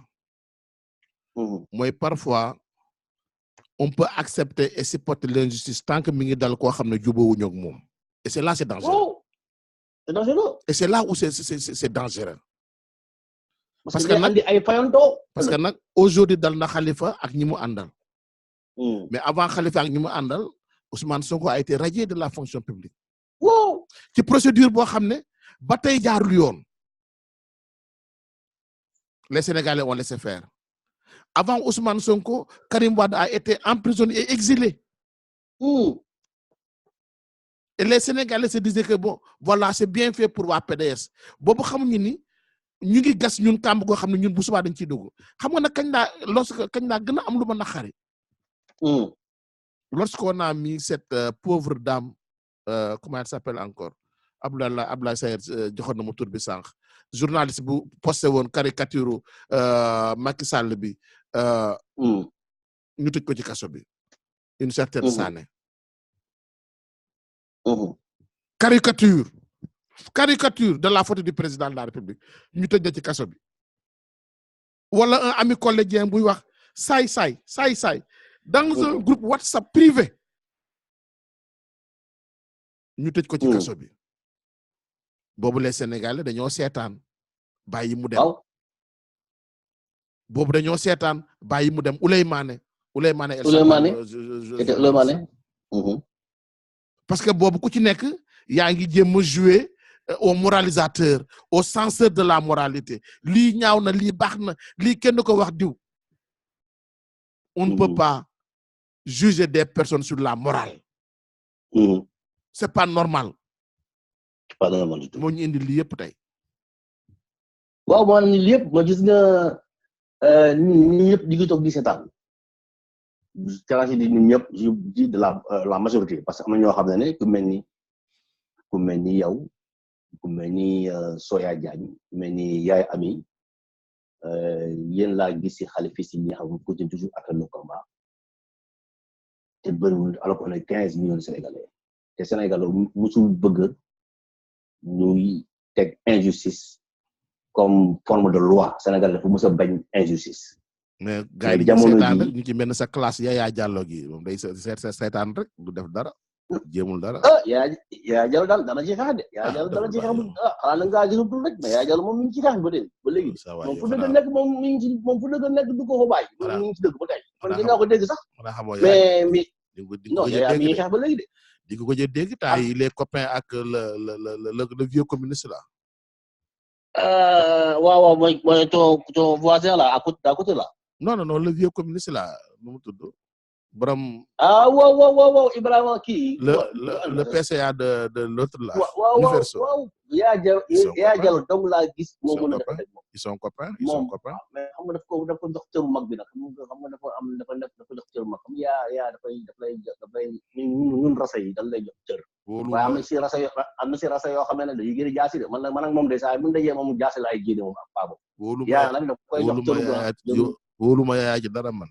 mooy parfois on peut accepter et supporter l'injustice tant que mi ngi dal koo xam ne jubóowuñu ak moom et c'est là c'est dangereux. C'est dangereux. Et c'est là où c'est dangereux. Parce que nag aujourd'hui dal na Khalifa ak ñi mu àndal. Mais avant Khalifa ak ñi mu àndal Ousmane Sonko a été radié de la fonction publique. Wow. ci procédure boo xam ne ba tey jaarul yoon. Les Sénégalais ont laissé faire. Avant Ousmane Sonko, Karim Wade a été emprisonné et exilé. Et les Sénégalais se disaient que bon, voilà, c'est bien fait pour la PDS. Bobo xamuñu ni ñu ngi gas ñun kàmb goo xam ne ñun bu subaa dañ ciy dugg xam nga nag kañ laa gën a am lu ma naqari. Lorsqu'on a mis cette pauvre dame comment elle s'appelle encore Abdoulaye Sayer joxoon na ma tur bi sànq journaliste bu posté woon caricature Macky Sall bi ñu tëj ko ci kaso bi une certaine Sané. Caricature de la photo du président de la République ñu tëj ci kaso bi wala un ami collégien buy wax saay dans un groupe WhatsApp privé ñu tëj ko ci kaso bi boobu les Sénégalais dañoo seetaan bàyyi mu dem boobu dañoo seetaan bàyyi mu dem Ouleymane parce que boobu ku ci nekk yaa ngi jéem a jouer au moralisateur au censeur de la moralité lii ñaaw na lii baax na lii kenn ko wax diw on ne peut pas juger des personnes sur la morale. C'est pas normal. C'est pas normal du tout. moo ñu indi lii yëpp tey. waaw moo ni lii yëpp ma gis nga ñun ñëpp di ngi toog di seetaan ci di ñun ñëpp ji de la majorité parce que am na ñoo xam ne ku mel ni yow ku mel ni Soya Diagne ku mel ni Yaay Ami yéen laa gis ci xale fii si ñi nga xam ne continue toujours après le combat te bëriwul alors qu'on est 15 millions de Sénégalais te Sénégalais musul bëgg ñuy teg injustice comme forme de loi Sénégal dafa mës a bañ injustice. mais gars yi seetaan rek ñu ci mel ne sa classe Yaya Diallo gi moom day seetaan rek du def dara jéemul dara. Yaya Diallo daal dana ci xeex de. Yaya Diallo dana ci xeex xanaa la ngaa gisul rek mais Yaya Diallo moom mi ngi ci xeex ba léegi. moom fu dëgg nekk moom mi ngi ci moom fu dëgg nekk du ko fa bàyyi. moom mi ngi ci dëgg ba tey. man dinaa ko dégg sax. mais non Yaya mi ngi xeex ba léegi de. di ko jël dégg temps yi les copains ak le vieux communiste là. waaw mooy ton voisin là à côté là. non le vieux communiste là nu mu tudd borom. waaw Ibrahima kii. le PCA de l'autre là. waaw Yaya Diallo dong laa gis. moo mën a def moom ils sont copains. mais xam nga daf ko jox cëru mag bi nag xam nga dafa jox cëru mag xam yaa dafay ñun rasa yi dañ lay jox cër. waaye am na si rasa yoo xam ne dañuy génne jaasi de man ak moom de saa bu ñu dajee moom jaasi la ay génne moom ak Paabo. yaa nag daf koy jox cëru wóoluma Yaya ci dara man.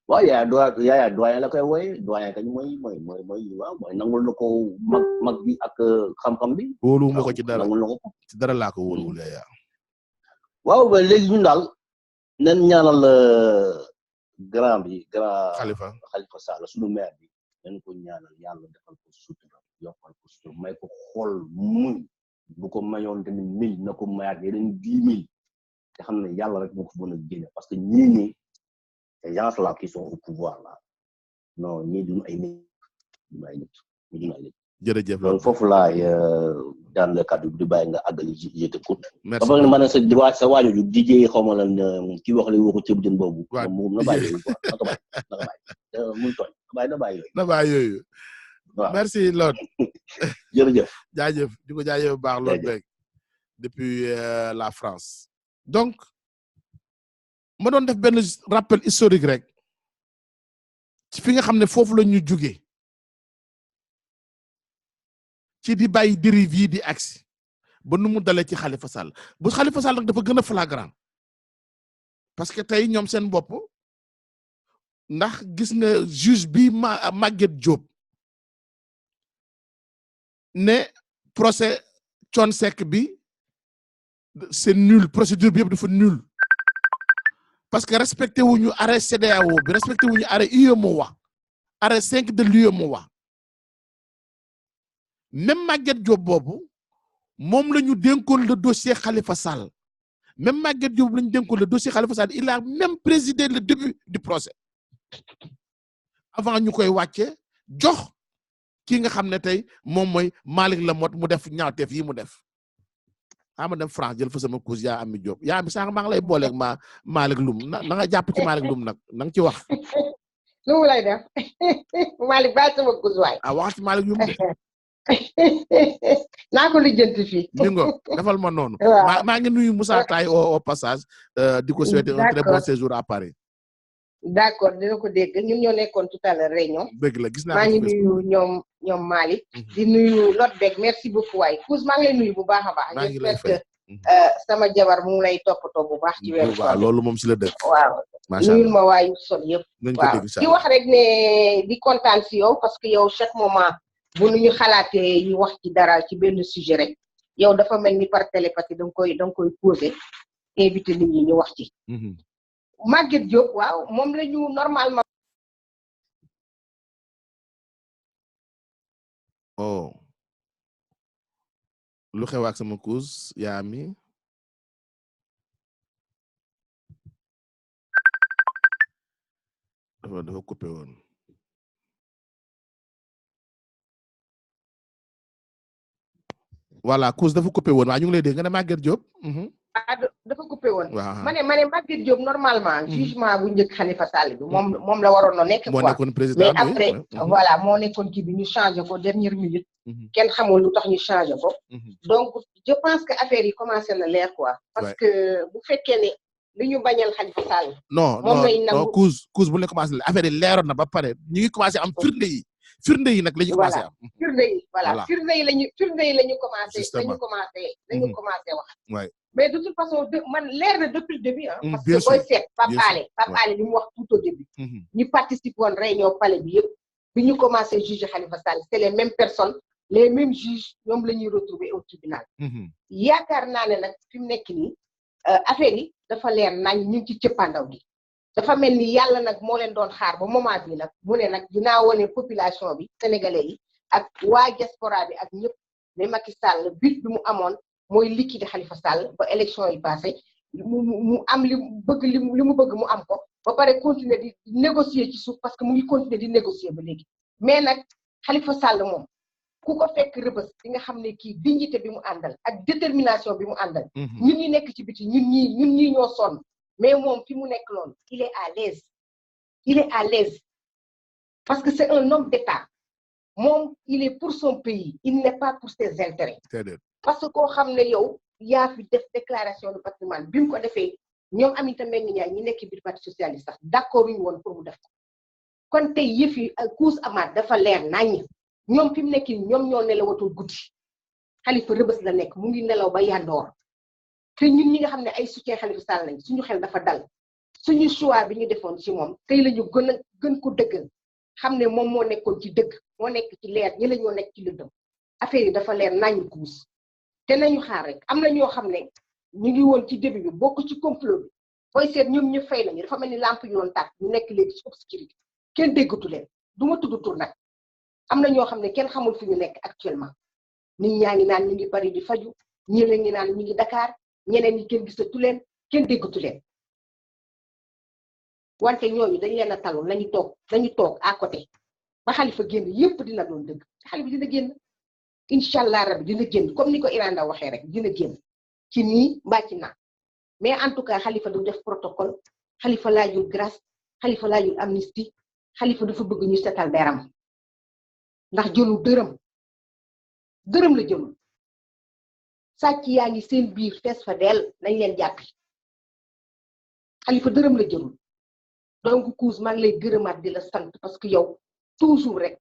waaw Yaya doyen la koy wooye doyen kañ mooy waaw mooy nangul na ko mag bi ak xam-xam bi. wóoluwuma ko ci dara nangul na ko ci dara laa ko wóoluwul Yaya. waaw ba léegi ñun daal nañ ñaanal grand Khalifa Sall suñu maire bi nañ ko ñaanal yàlla defal ko sutura yokkal ko sutura may ko xool muñ bu ko mayoon tamit 1000 na ko mayaat yeneen 10 000 te xam ne yàlla rek moo ko mën a génne parce que ñii ces gens-là qui sont au pouvoir là non ñii duñu ay nit jërëjëf loolu foofu laay daan la kàddu di bàyyi nga àggali je t'écoute. merci ba ma ne sa waaju ju DJ xaw ma lan ki wax li waxu ceeb jën boobu. waaw moom na bàyyi yooyu quoi na ko bàyyi muy tooñ na bàyyi yooyu. waaw merci Lord. jërëjëf. jaajëf di ko jaajëf bu baax Lord Beg depuis la France. donc ma doon def benn rappel historique rek ci fi nga xam ne foofu la ñu jugee ci di bàyyi dérive yi di agsi ba nu mu dalee ci Khalifa Sall bu Khalifa Sall nag dafa gën a flagrant parce que tey ñoom seen bopp ndax gis nga juge bi Maguette Diop ne procès Thione Seck bi c'est nul procédure bi yëpp dafa nul parce que respecté wuñu arrêt CEDEAO bi respecté wuñu arrêt UEMOA arrêt 5 de l'UEMOA même Maguette Diop boobu moom la ñu dénkoon le dossier Khalifa Sall même Maguette Diop la ñu dénkoon le dossier Khalifa Sall il a même présidé le début du procès avant ñu koy wàcce jox ki nga xam ne tey moom mooy Malick Lamotte mu def ñaawteef yi mu def ma dem France jël fa sama cousin yaa Ami Diop yaa Ami sànq maa ngi lay booleeg Malick Loum na nga jàpp ci Malick Loum nag na nga ci wax. lu mu lay def Malick bàyyi sama cousin waay. wax ci Malick Loum de. naa ko lijjanti fii. Mingo defal ma noonu. waaw maa ngi nuyu Moussa Taye au passage. di ko souhaiter un très bon séjour à Paris. d'accord dina ko dégg ñun ñoo nekkoon tout à l'heure réunion. dëgg la gis naa maa ngi nuyu ñoom Malick. di nuyu Lotbeg merci beaucoup waay Kouz maa ngi lay nuyu bu baax a baax. maa ngi lay fay sama jabar mu ngi lay toppatoo bu baax. ci weeru waaw loolu moom si la dëkk. waaw nuyul ma waayu sol yëpp. waaw di wax rek ne di kontaan si yow parce que yow chaque moment bu nu ñu xalaatee ñu wax ci dara ci benn sujet rek yow dafa mel ni par télépathie da nga koy poser invité nit ñi ñu wax ci. Maguette Diop waaw moom la ñu normalement. oh lu xew ak sama Kouz yaa mi dafa coupé woon. voilà Kouz dafa coupé woon waa ñu ngi lay dégg nga ne Maguette Diop. dafa coupé woon. ma ne Maguette Diop normalement. jugement bu njëkk Khalifa Sall bi moom la waroon na nekk. moo nekkoon président mais après voilà moo nekkoon kii bi ñu changé ko dernière minute. kenn xamul lu tax ñu changé ko. donc je pense que affaire yi commencé na leer quoi. parce que bu fekkee ne li ñu bañal Khalifa Sall. non Kouz bu ñu commencé affaire yi leeroon na ba pare ñu ngi commencé am firnde yi nag la ñu commencé am. firnde yi la ñu commencé wax. mais de toute façon man leer na depuis le début ah. parce que booy seet Pape Alé li mu wax tout au début. ñu participe woon réunion palais bi yëpp bi ñu commencé juger Khalifa Sall c'est les mêmes personnes les mêmes juges ñoom la ñuy retrouver au tribunal. yaakaar naa ne nag fi mu nekk nii affaire yi dafa leer nañ ñu ngi ci cëppaandaw gi. dafa mel ni yàlla nag moo leen doon xaar ba moment bi nag mu ne nag dinaa wane population bi sénégalais yi ak waa diaspora bi ak ñëpp ne Macky Sall but bi mu amoon mooy liquider Khalifa Sall ba élection yi passé mu am li mu bëgg mu am ko ba pare continuer di négocier ci suuf parce que mu ngi continuer di négocier ba léegi mais nag Khalifa Sall moom ku ko fekk rëbës di nga xam ne kii dignité bi mu àndal ak détermination bi mu àndal. ñun ñi nekk ci biti ñun ñii ñoo sonn. mais moom fi mu nekk loolu il est à l'aise parce que c'est un homme d'État moom il est pour son pays il n'est pas pour ses intérêts. parce que koo xam ne yow yaa fi def déclaration de patrimoine bi mu ko defee ñoom Aminata Mbengue Ndiaye ñi nekk biir parti socialiste sax d'accord ñu woon pour mu def ko kon tey yëf yi Kouz Amath dafa leer naññ ñoom fi mu nekk ñoom ñoo nelawatul guddi Khalifa rëbës la nekk mu ngi nelaw ba yandoor te ñun ñi nga xam ne ay soutien Khalifa Sall lañ suñu xel dafa dal suñu choix bi ñu defoon ci moom tey la ñu gën ko dëggal xam ne moom moo nekkoon ci dëgg moo nekk ci leer ñi la ñoo nekk ci lëndëm affaire yi dafa leer nañu Kouz te nañu xaar rek am na ñoo xam ne ñu ngi woon ci début bi bokk ci complot bi booy seet ñoom ñu fay nañu dafa mel ni lampe yoon tàkk ñu nekk léegi ci obscurité kenn déggatu leen du ma tudd tur nag am na ñoo xam ne kenn xamul fi ñu nekk actuellement nit ñaa ngi naan ñu ngi Paris di faju ñeneen ñi naan ñu ngi Dakar ñeneen ñi kenn gisatu leen kenn déggatu leen wante ñooñu dañ leen a talul nañu toog à côté ba Khalifa génn yépp dina doon dëgg Khalifa dina génn incha allah rabbi dina génn comme ni ko Iranda waxee rek dina génn ci nii mbaa ci naa mais en tout cas Khalifa du def protocole Khalifa laajul grâce Khalifa laajul amnistie Khalifa dafa bëgg ñu setal deram ndax jëlu dërëm la jëlul sàcc yaa ngi seen biir fees fa dell nañ leen jàppi Khalifa dërëm la jëlul donc Kouz maa ngi lay gërëmaat di la sant parce que yow toujours rek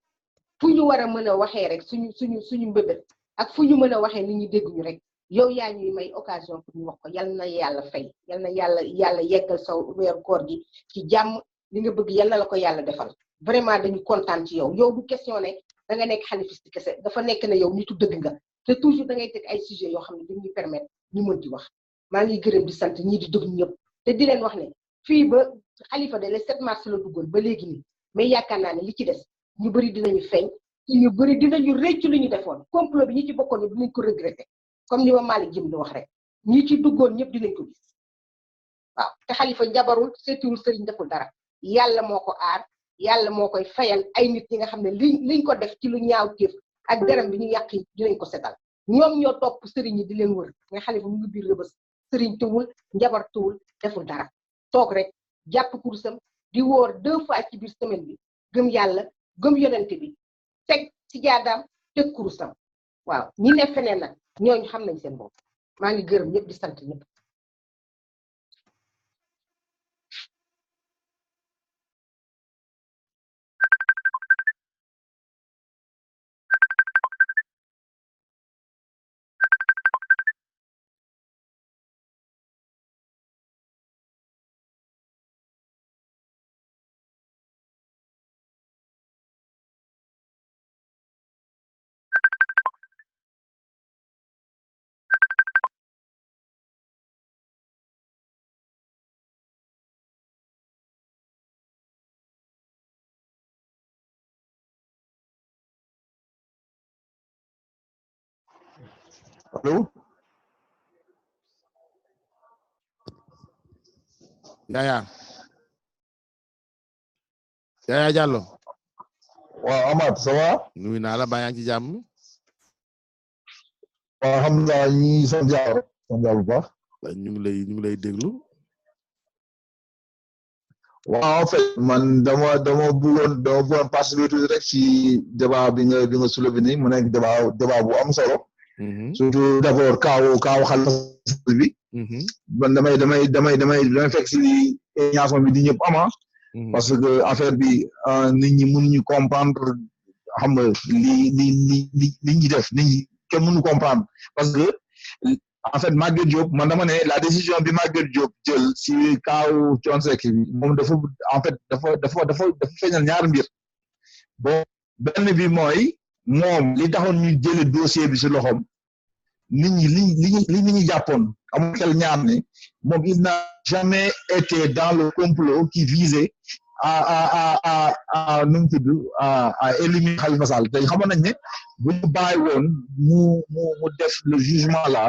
fu ñu war a mën a waxee rek suñu mbëbët ak fu ñu mën a waxee nit ñi dégguñu rek yow yaa ñuy may occasion pour ñu wax ko yal na yàlla fay yal na yàlla yeggal sa weeru koor gi ci jàmm li nga bëgg yal na la ko yàlla defal vraiment dañu kontaan ci yow du question ne da nga nekk xalifiste kese dafa nekk ne yow nitu dëgg nga te toujours da ngay teg ay sujets yoo xam ne dañuy permettre ñu mën di wax maa ngi gërëm di sant ñii di déglu ñëpp te di leen wax ne fii ba Khalifa de le 7 mars la duggoon ba léegi nii mais yaakaar naa ne li ci des ñu bëri dinañu feeñ ñu bëri dinañu réccu li ñu defoon complot bi ñi ci bokkoon ñëpp dinañ ko regretter comme ni ma Malick Jim di wax rek ñi ci duggoon ñëpp dinañ ko gis waaw te Khalifa njabarul seetiwul sëriñ deful dara yàlla moo ko aar yàlla moo koy fayal ay nit ñi nga xam ne liñ ko def ci lu ñaaw téef ak deram bi ñu yàq yi dinañ ko setal ñoom ñoo topp sëriñ yi di leen wër nga Khalifa mu ngi biir Rëbës sëriñ tuwul njabar tuwul deful dara toog rek jàpp kursam di woor 2 fois ci biir semaine bi gëm yàlla gëm yonent bi teg ci jaadaam teg kursam waaw ñi ne feneen nag ñooñu xam nañ seen bopp maa ngi gërëm ñëpp di sant ñëpp. Allô? Yaya Diallo. waaw Amath ça va? nuyu naa la baa yaa ngi ci jàmm. waaw alhamdulilah ñi sant Yàlla bu baax. ñu ngi lay déglu. waaw en fait man dama bëggoon participer tuuti rek ci débat bi nga soulevé nii mu nekk débat bu am solo. surtout d'abord kaaw Khalifa Sall bi. man damay fekk si émission bi di ñëpp ama. parce que affaire bi nit ñi mënuñu comprendre xam nga li ñi def nit ñi kenn mënu comprendre parce que en fait Maguette Diop man dama ne la décision bi Maguette Diop jël si kaaw Thione Seck bi moom dafa feeñal ñaar mbir bon benn bi mooy moom li taxoon ñu jële dossier bi si loxoom nit ñi li nit ñi jàppoon amul xel ñaar ne moom il n'a jamais été dans le complot qui visait à nu mu tudd à éliminer Khalifa Sall tey xamoon nañ ne bu ñu bàyyi woon mu def le jugement là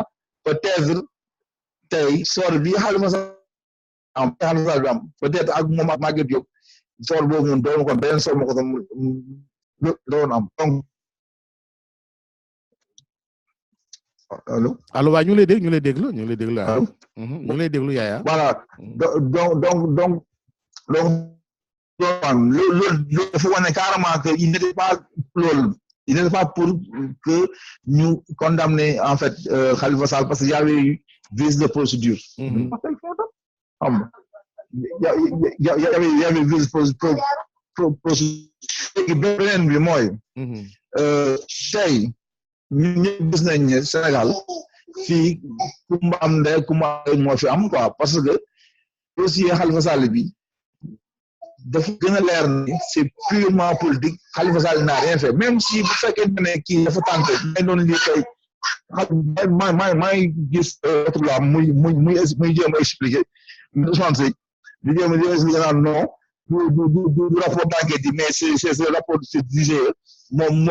peut-être tey sor bi Khalifa Sall bi am peut-être ak moom ak Maguette Diop sor boobu noonu doon ko beneen sor ma ko doon am donc allo waa ñu ngi lay déglu ñu ngi lay déglu Yaya. voilà donc loolu dafa wane carrément que il n'était pas loolu il n'était pas pour que ñu condamner en fait Khalifa Sall parce que y avait eu vice de procédure. xam nga y avait vice procédure. léegi beneen bi mooy. tey ñun ñëpp gis nañ ne Sénégal fii kumba am ndey kumba moo fi am quoi parce que dossier Khalifa Sall bi dafa gën a leer ni c'est purement politique Khalifa Sall n'a rien fait même si bu fekkee ne kii dafa tànk may doon lii tey may gis la muy jéem a expliquer Ousmane Seye di jéem a expliquer naan non du rapport d'enquête yi mais c'est rapport c'est DGE moom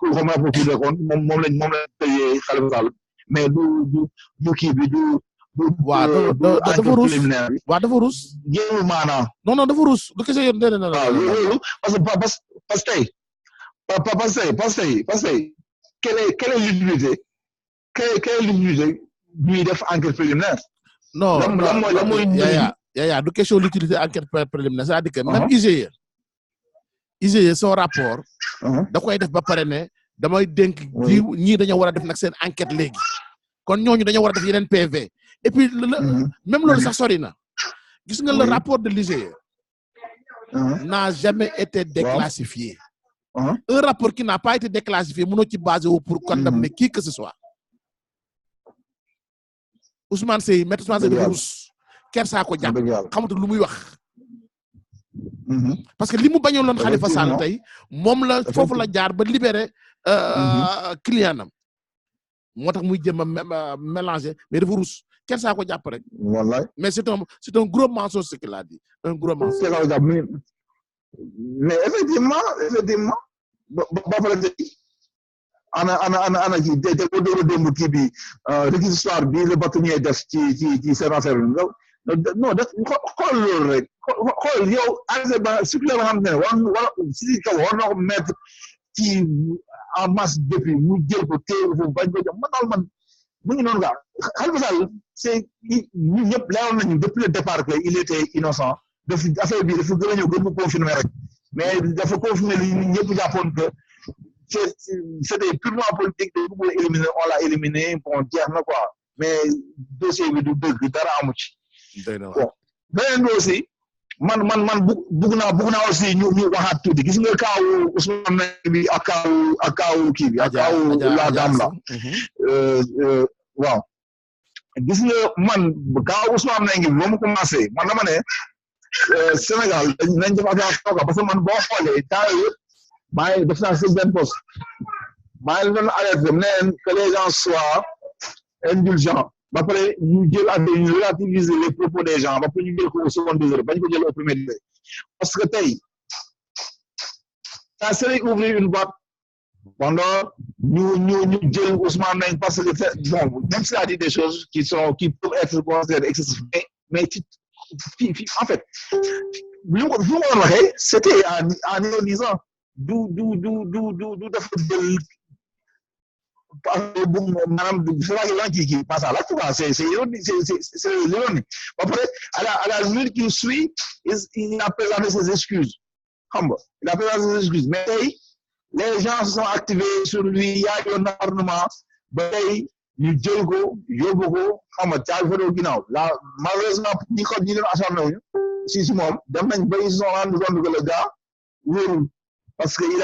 comme rapport Cour des comptes moom lañ tëjee Khalifa Sall mais du kii bi du dafa ruus waaw dafa ruus jéemul maanaam non dafa ruus du kese yoon déedéet waaw loolu parce que tey quelle est l'utilité ñuy def enquête préliminaire non la mooy Yaya du question l'utilité enquête préliminaire c'est-à-dire que même IGE son rapport da koy def ba pare ne damay dénk ñii dañoo war a def nag seen enquête léegi kon ñooñu dañoo war a def yeneen PV et puis même loolu sax sori na gis nga le rapport de l'IGE n'a jamais été déclassifié un rapport qui n'a pas été déclassifié mënoo ci basé wu pour condamner qui que ce soit Ousmane Seye maître Ousmane Seye dafa rus kersaa ko jàpp xamatul lu muy wax parce que li mu bañoon loon Khalifa Sall tey moom la foofu la jaar ba libérer client am moo tax muy jëm a mélanger mais dafa rus kersaa ko jàpp rek wallaay mais c'est un gros mensonge ce qu'il a dit un gros mensonge mais effectivement ba pare ana kii te ko dóor a démb kii bi réquisitoire bi le bâtonnier def ci seen affaire bi non def xool loolu rek xool yow arrêté ba circulaire ba xam ne wala si kaw war na ko mettre ci en masse depuis mu jël ko téye foofu bañ ko jox man mu ngi noonu gaa Khalifa Sall c'est ñun ñëpp leeroon nañu depuis le départ que il était innocent daf affaire bi dafa gën a ñëw gën ko confirmer rek mais dafa confirmer li ñëpp jàppoon que c'était purement politique de pour éliminer on l'a éliminé bon jeex na quoi mais dossier bi du dëgg dara amu ci bon beneen bi aussi man bugg naa aussi ñu waxaat tuuti gis nga kaawu Ousmane bi ak kaawu kii bi ak kaawu la dame la waaw gis nga man kaawu Ousmane Nengue bi ba mu commencé man dama ne Sénégal nañ def attention parce que man boo xoolee temps yëpp maa ngi def naa si benn poste maa ngi doon alerté ne que les gens soient indulgents ba pare ñu jël affaire ñu relativiser les propos des gens ba pare ñu jël ko au second degré bañ ko jël au premier degré parce que tey ça serait ouvrir une boîte pendant ñu jël Ousmane Nengue parce que bon même s'il a dit des choses qui peuvent être considérées excessives mais en fait lu ma doon waxee c'était en ironisant du dafa jël maanaam c'est qui passe à l'acte quoi c'est l'ironie après à la minute qui suit il a présenté ses excuses xam nga il a présenté ses excuses mais tey les gens se sont activés sur lui il y a eu un acharnement ba tey ñu jël ko yóbbu ko xam nga caal fa doon ginnaaw là malheureusement ñi doon acharné wuñu si moom dem nañ ba ils se sont rendu compte que le gars wóorul parce que il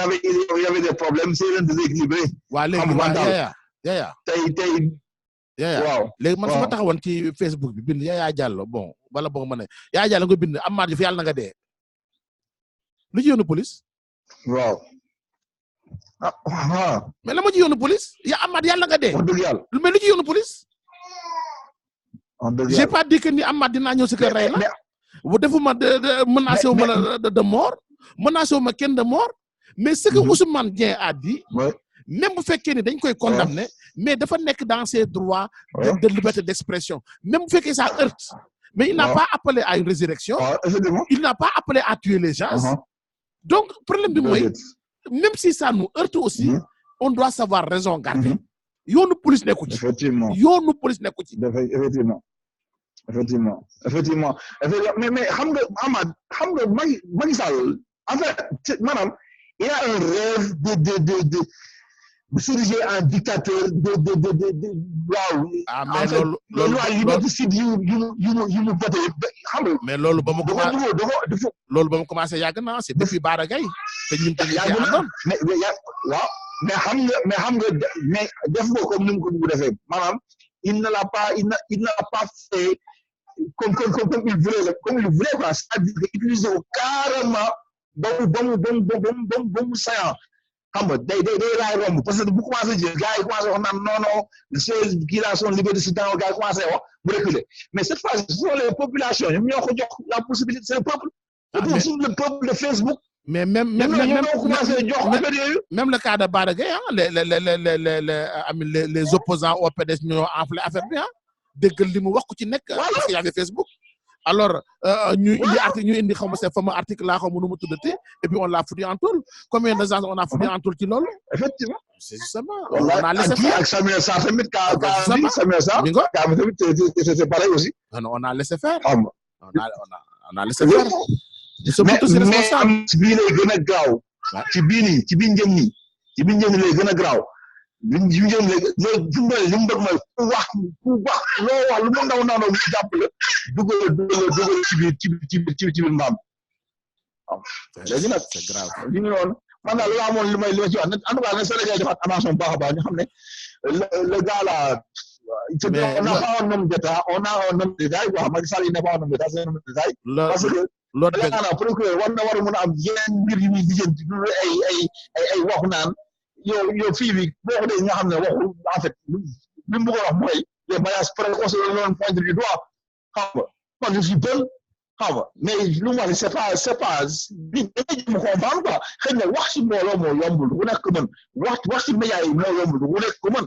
y avait des problèmes c'est un déséquilibré. waaw léegi Yaya waaw léegi man su ma taxawoon ci Facebook bi bind Yaya Diallo bon wala boog ma ne Yaya Diallo nga bind Amath Diouf yàlla na nga dee lu ci yoonu police. waaw mais la ma ci yoonu police ya Amath yàlla nga dee. wax dëgg yàlla mais lu ci yoonu police. j'ai pas dit que ni Amath dinaa ñëw si kër rey la. bu defuma menacé wu ma de mort menacé wu ma kenn de mort. mais ce que Ousmane Dieng a dit. même bu fekkee ni dañ koy condamner mais dafa nekk dans ses droits de liberté d'expression même bu fekkee ça heurte mais il n'a pas appelé à une résurrection il n'a pas appelé à tuer les gens donc problème bi mooy même si ça nous heurte aussi on doit savoir raison garder yoonu police nekku ci yoonu police nekku ci effectivement mais xam nga Amath xam nga Macky Sall en fait maanaam il a un rêve de s'ériger en dictateur waaw. mais loolu liberticide yu mu voté xam nga. mais loolu ba mu commencé yàgg na c'est depuis Bara Gaye te ñun tamit yàgg na waaw mais xam nga mais def ko comme ni mu ko bëgg defee maanaam il ne l'a pas fait comme il voulait quoi c'est-à-dire que utiliser ko carrément ba mu saillant xam nga day raay romb parce que bu commencé jël gars yi commencé wax naan non c'est kii la son liberté si temps gars yi commencé wax bu reculer mais cette fois ce sont les populations ñoom ñoo ko jox la possibilité c'est le peuple le peuple de Facebook mais même le cas de Bara Gaye les opposants au PDS ñoo enflé affaire bi déggal li mu wax ku ci nekk parce que y avait Facebook alors ñu indi xaw ma c'est fameux article là xaw ma nu mu tuddati et puis on l'a foutu en tôle combien de gens on a foutu en tôle ci loolu effectivement c'est justement on a laissé faire ak Samuel Sarr tamit c'est pareil aussi on a laissé faire on a laissé faire mais am ci bii lay gën a gaaw ci bii njëm lay gën a gaaw li mu bëgg mooy ku wax loo wax lu mu ndaw mu jàpp la dugal ci biir mbaam waaw léegi nag c'est grave li ñu noonu man daal laa moon li ma ci wax en tout cas ne Sénégal defaat attention bu baax a baax ñu xam ne le gars là on n'a pas un homme d'État on a un homme d'État quoi Macky Sall il n'est pas un homme d'État c'est un homme d'État parce que la procureur war a mën a am yeneen mbir yu muy lijjanti du ay waxu naan yow fii bi boo ko dee nga xam ne waxul en fait li mu bëgg a wax mooy les mariages précoces la doon pointer du doigt xam nga man je suis bon xam nga mais lu mu wax c'est pas bi dañuy jëm comprendre quoi xëy na wax ci mbooloo moo yombul du ku nekk mën wax ci médias yi moo yombul du ku nekk ko mën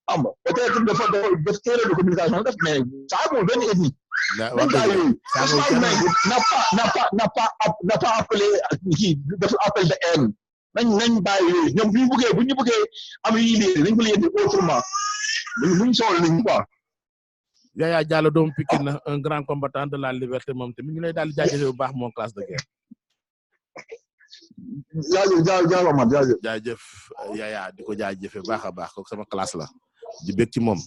xam nga peut-être dafa def téere de communication def mais ça amul benn ethnie n'a pas appelé kii dafa appel de haine nañ bàyyi yooyu ñoom bu ñu bëggee am yi lii nañ ko leen di autrement buñ soxla nañ quoi. Yaya Diallo doomu Pikine un grand combattant de la liberté moom tamit ñu lay daal di jaajëfee bu baax mon classe de guerre. jaajëf Yaya di ko jaajëfe baax a baax kooku sama classe la di bég ci moom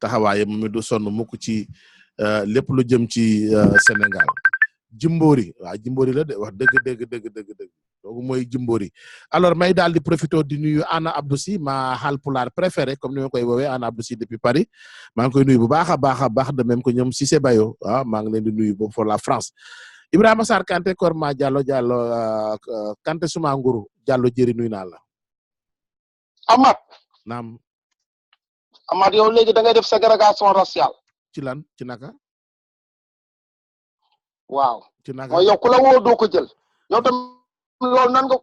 taxawaaye moom du sonn mukk ci lépp lu jëm ci Sénégal Jimbori waaw Jimbori la de wax dëgg donc mooy Jimbori alors may daal di profité di nuyu Anna Abdou Sy ma Haalpulaar préféré comme ni ma koy woowee Anna Abdou Sy depuis Paris maa ngi koy nuyu bu baax a baax de même que ñoom Cissé Bayo maa ngi leen di nuyu boobu pour la France Ibrahima Sarr Kanté Korma Diallo Kanté Soumanguru Diallo jëri nuyu naa la. Amath. naam. Amath yow léegi da ngay def ségrégation raciale. ci lan ci naka. waaw. ci naka mooy yow ku la woo doo ko jël yow tam loolu nan nga.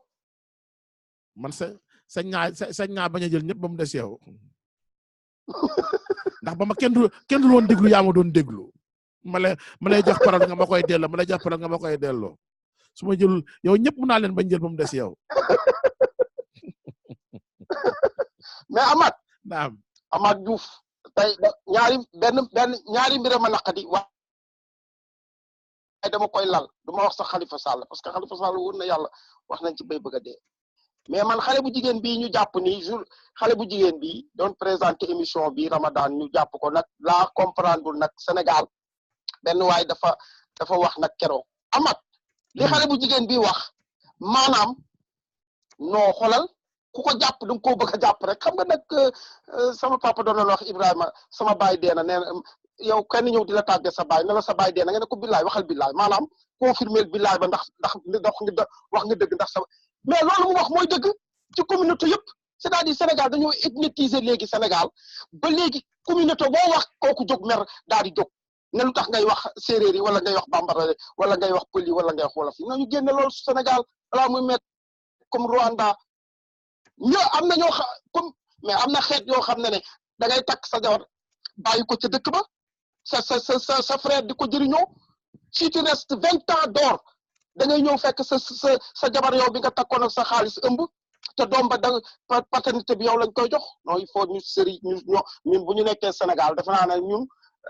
man sañ naa bañ a jël ñëpp ba mu des yow ndax ba ma kenn du woon déglu yaa ma doon déglu ma lay jox parole nga ma koy delloo ma lay jox parole nga ma koy delloo su ma jël yow ñëpp mun naa leen bañ jël ba mu des yow. mais Amath. naam Amath Diouf tey ñaari mbir ma naqadi waaye dama koy lal du ma wax sax Khalifa Sall parce que Khalifa Sall wóor na yàlla wax nañ ci bay bëgg a dee mais man xale bu jigéen bii ñu jàpp ni xale bu jigéen bi doon présenter émission bi Ramadan ñu jàpp ko nag laa comprendre nag Sénégal benn waay dafa wax nag keroog Amath li xale bu jigéen bi wax maanaam noo xolal ku ko jàpp da nga koo bëgg a jàpp rek xam nga nag sama papa doon na wax Ibrahima sama baay dee na nee na yow kenn ñëw di la tàggee sa baay ne la sa baay dee na nga ne ko billaay waxal billaay maanaam confirmer billaay ba ndax wax nga dëgg ndax sa mais loolu mu wax mooy dëgg ci communauté yëpp c'est-à-dire Sénégal dañoo ethniser léegi Sénégal ba léegi communauté boo wax kooku jóg mer daal di jóg ne lu tax ngay wax séeréer yi wala ngay wax bambara wala ngay wax pël yi wala ngay wax wolof yi nañu génne loolu Sénégal balaa muy mettre comme Rwanda am na ñoo comme mais am na xeet yoo xam ne da ngay takk sa jabar bàyyi ko ca dëkk ba sa frère di ko jëriñoo si tu restes 20 ans d'or da ngay ñëw fekk sa jabar yow bi nga takkoon ak sa xaalis ëmb te doom ba da paternité bi yow lañ koy jox non il faut ñu ñun bu ñu nekkee Sénégal dafa naa ne ñun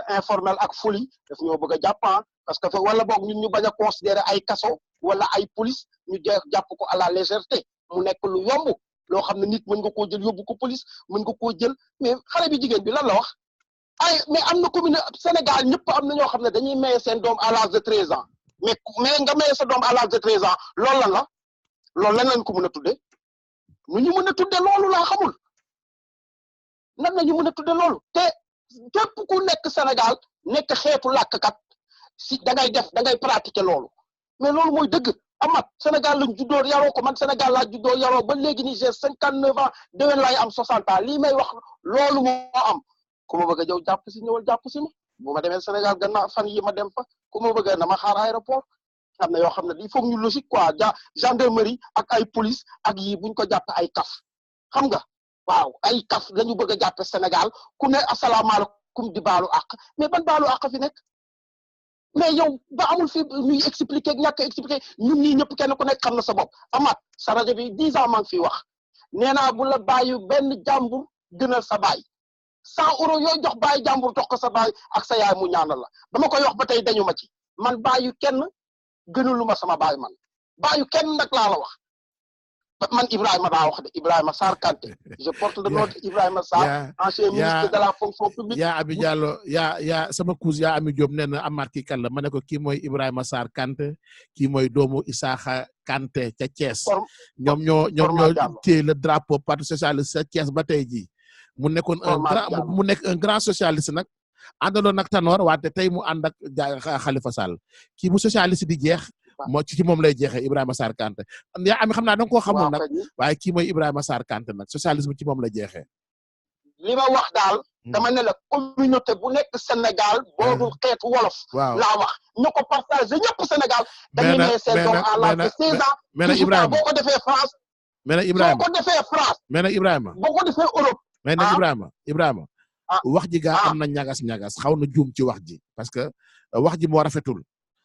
informel ak folie daf ñoo bëgg a jàpp parce que wala boog ñun ñu bañ a considérer ay kaso wala ay police ñu jàpp ko à la légèreté mu nekk lu yomb loo xam ne nit mën nga koo jël yóbbu ko police mën nga koo jël mais xale bi jigéen bi lan la wax mais am na commune Sénégal ñëpp am na ñoo xam ne dañuy maye seen doom à l'âge de 13 ans mais nga maye sa doom à l'âge de 13 ans loolu lan la loolu lan lañ ko mën a tudde nu ñu mën a tudde loolu laa xamul nan la ñu mën a tudde loolu te képp ku nekk Sénégal nekk xeetu làkkat si da ngay pratiquer loolu mais loolu mooy dëgg Amath Sénégal lañ juddoo yaroo ko man Sénégal laa juddoo yaroo ba léegi nii j'ai 59 ans déwén laay am 60 ans lii may wax loolu moo am ku ma bëgg a jëw jàpp si ñëwal jàpp si ma bu ma demee Sénégal gannaaw fan yi ma dem fa ku ma bëgg na ma xaar aéroport am na yoo xam ne il faut ñu logique quoi gendarmerie ak ay police ak yi buñ ko jàppe ay kaf xam nga waaw ay kaf lañu bëgg a jàppe Sénégal ku ne asalaamaaleykum di baalu àq mais ban baalu àq fi nekk mais yow ba amul fi ñuy expliquer ñàkk expliquer ñun ñii ñëpp kenn ku nekk xam na sa bopp Amath sa rajo bi 10 ans maa ngi fiy wax nee naa bu la bàyyi benn jàmbur gënal sa baay 100 euros yooyu jox bàyyi jàmbur jox ko sa baay ak sa yaay mu ñaanal la dama koy wax ba tey dañu ma ci man bàyyu kenn gënalu ma sama baay man bàyyu kenn nag laa la wax man Ibrahima daa wax de Ibrahima Sarr Kanté je porte le nom de Ibrahima Sarr ancien ministre de la fonction publique yaa Ami Diallo yaa sama cousin yaa Ami Diop nee na Amath kii kan la ma ne ko kii mooy Ibrahima Sarr Kanté kii mooy doomu Isaaxa Kanté ca Thiès ñoom ñoo téye le drapeau parti socialiste ca Thiès ba tey jii mu nekkoon un grand socialiste nag àndaloon nag Tanor wante tey mu ànd ak Khalifa Sall kii bu socialiste di jeex moo ci moom lay jeexee Ibrahima Sarr Kanté yaa am xam naa da nga koo xamul nag waaye kii mooy Ibrahima Sarr Kanté nag socialisme ci moom la jeexee. li ma wax daal dama ne la communauté bu nekk Sénégal boodul xeetu wolof. waaw laa wax ñu ko partagé ñëpp Sénégal. dañuy may seen doom à l'âge de 16 ans. mais nag Ibrahima boo ko defee France. mais nag Ibrahima boo ko defee France. mais nag Ibrahima boo ko defee Europe. mais nag Ibrahima wax ji gaa am na ñagas xaw na juum ci wax ji parce que wax ji moo rafetul.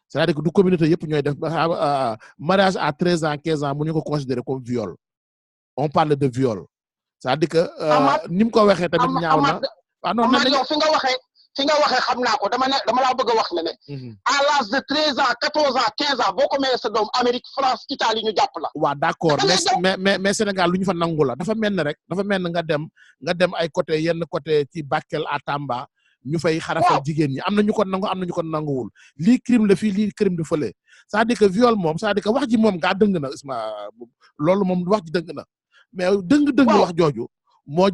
c'est-à-dire que du communauté yëpp ñooy def mariage à 13 ans 15 ans mu ñu ko considérer comme viol on parle de viol c'est-à-dire que ni mu ko waxee tamit ñaaw na non yow fi fi nga waxee xam naa ko dama laa bëgg a wax ne à l'âge de 13 ans 14 ans 15 ans boo ko mayee sa doom Amérique France Italie ñu jàpp la. waaw d'accord mais Sénégal lu ñu fa nangu la dafa mel ne rek dafa mel ne nga dem ay côté yenn côté ci Bakel à Tamba ñu fay xarafal jigéen ñi am na ñu ko nangu am na ñu ko nanguwul lii crime la fii lii crime de fële c'est-à-dire que viol moom c'est-à-dire que wax ji moom gaa dëng na Isma loolu moom wax ji dëng na mais dëng wax jooju moo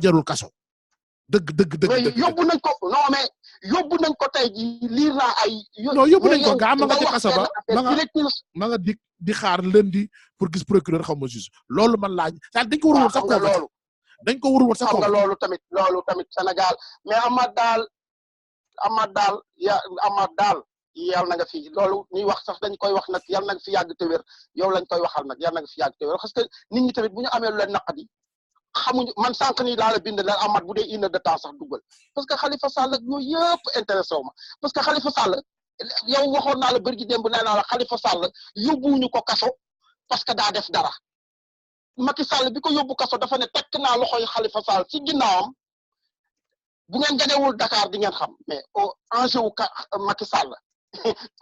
jarul kaso. dëgg mais yóbbu nañ ko non mais yóbbu nañ ko tey ji liir naa ay. non yóbbu nañ ko gaa ma nga ci kaso ba ma nga di xaar lundi pour gis procureur xaw ma juge loolu man laaj dañ ko warul sax ko loolu dañ ko warul sax ko loolu tamit Sénégal mais Amath daal yàlla na nga fi loolu ñuy wax sax dañ koy wax nag yàlla na nga fi yàgg te wér yow lañ koy waxal nag yàlla na nga fi yàgg te wér parce que nit ñi tamit bu ñu amee lu leen naqadi xamuñu man sànq nii laa la bind leen Amath bu dee une heure de temps sax dugal parce que Khalifa Sall ak yooyu yëpp intéressé wu ma parce que Khalifa Sall yow waxoon naa la bërgi démb nee naa la Khalifa Sall yóbbuwuñu ko kaso parce que daa def dara Macky Sall bi ko yóbbu kaso dafa ne tekk naa loxoy Khalifa Sall ci ginnaawam bu ngeen gañewul Dakar di ngeen xam mais enjeu wu Macky Sall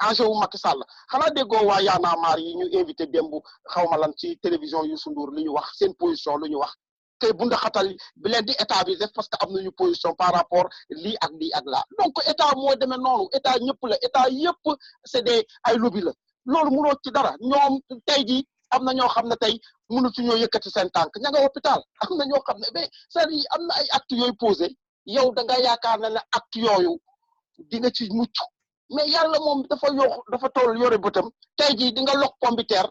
enjeu wu Macky Sall xanaa déggoo waa Y'en a marre yi ñu invité démb xaw ma lan ci télévision Youssou Ndour li ñu wax seen position lu ñu wax te bu ndaxatal bi leen di état bi def parce que am nañu position par rapport lii ak laa donc état moo demee noonu état ñëpp la état yëpp c'est des ay lobby la loolu mënoo ci dara ñoom tey jii am na ñoo xam ne tey mënatuñoo yëkkati seen tànk ña nga hôpital am na ñoo xam ne mais c'est-à-dire am na ay actes yooyu posé yow da nga yaakaar ne actes yooyu di nga ci mucc mais yàlla moom dafa toll yore bëtam tey jii di nga lok pombiteer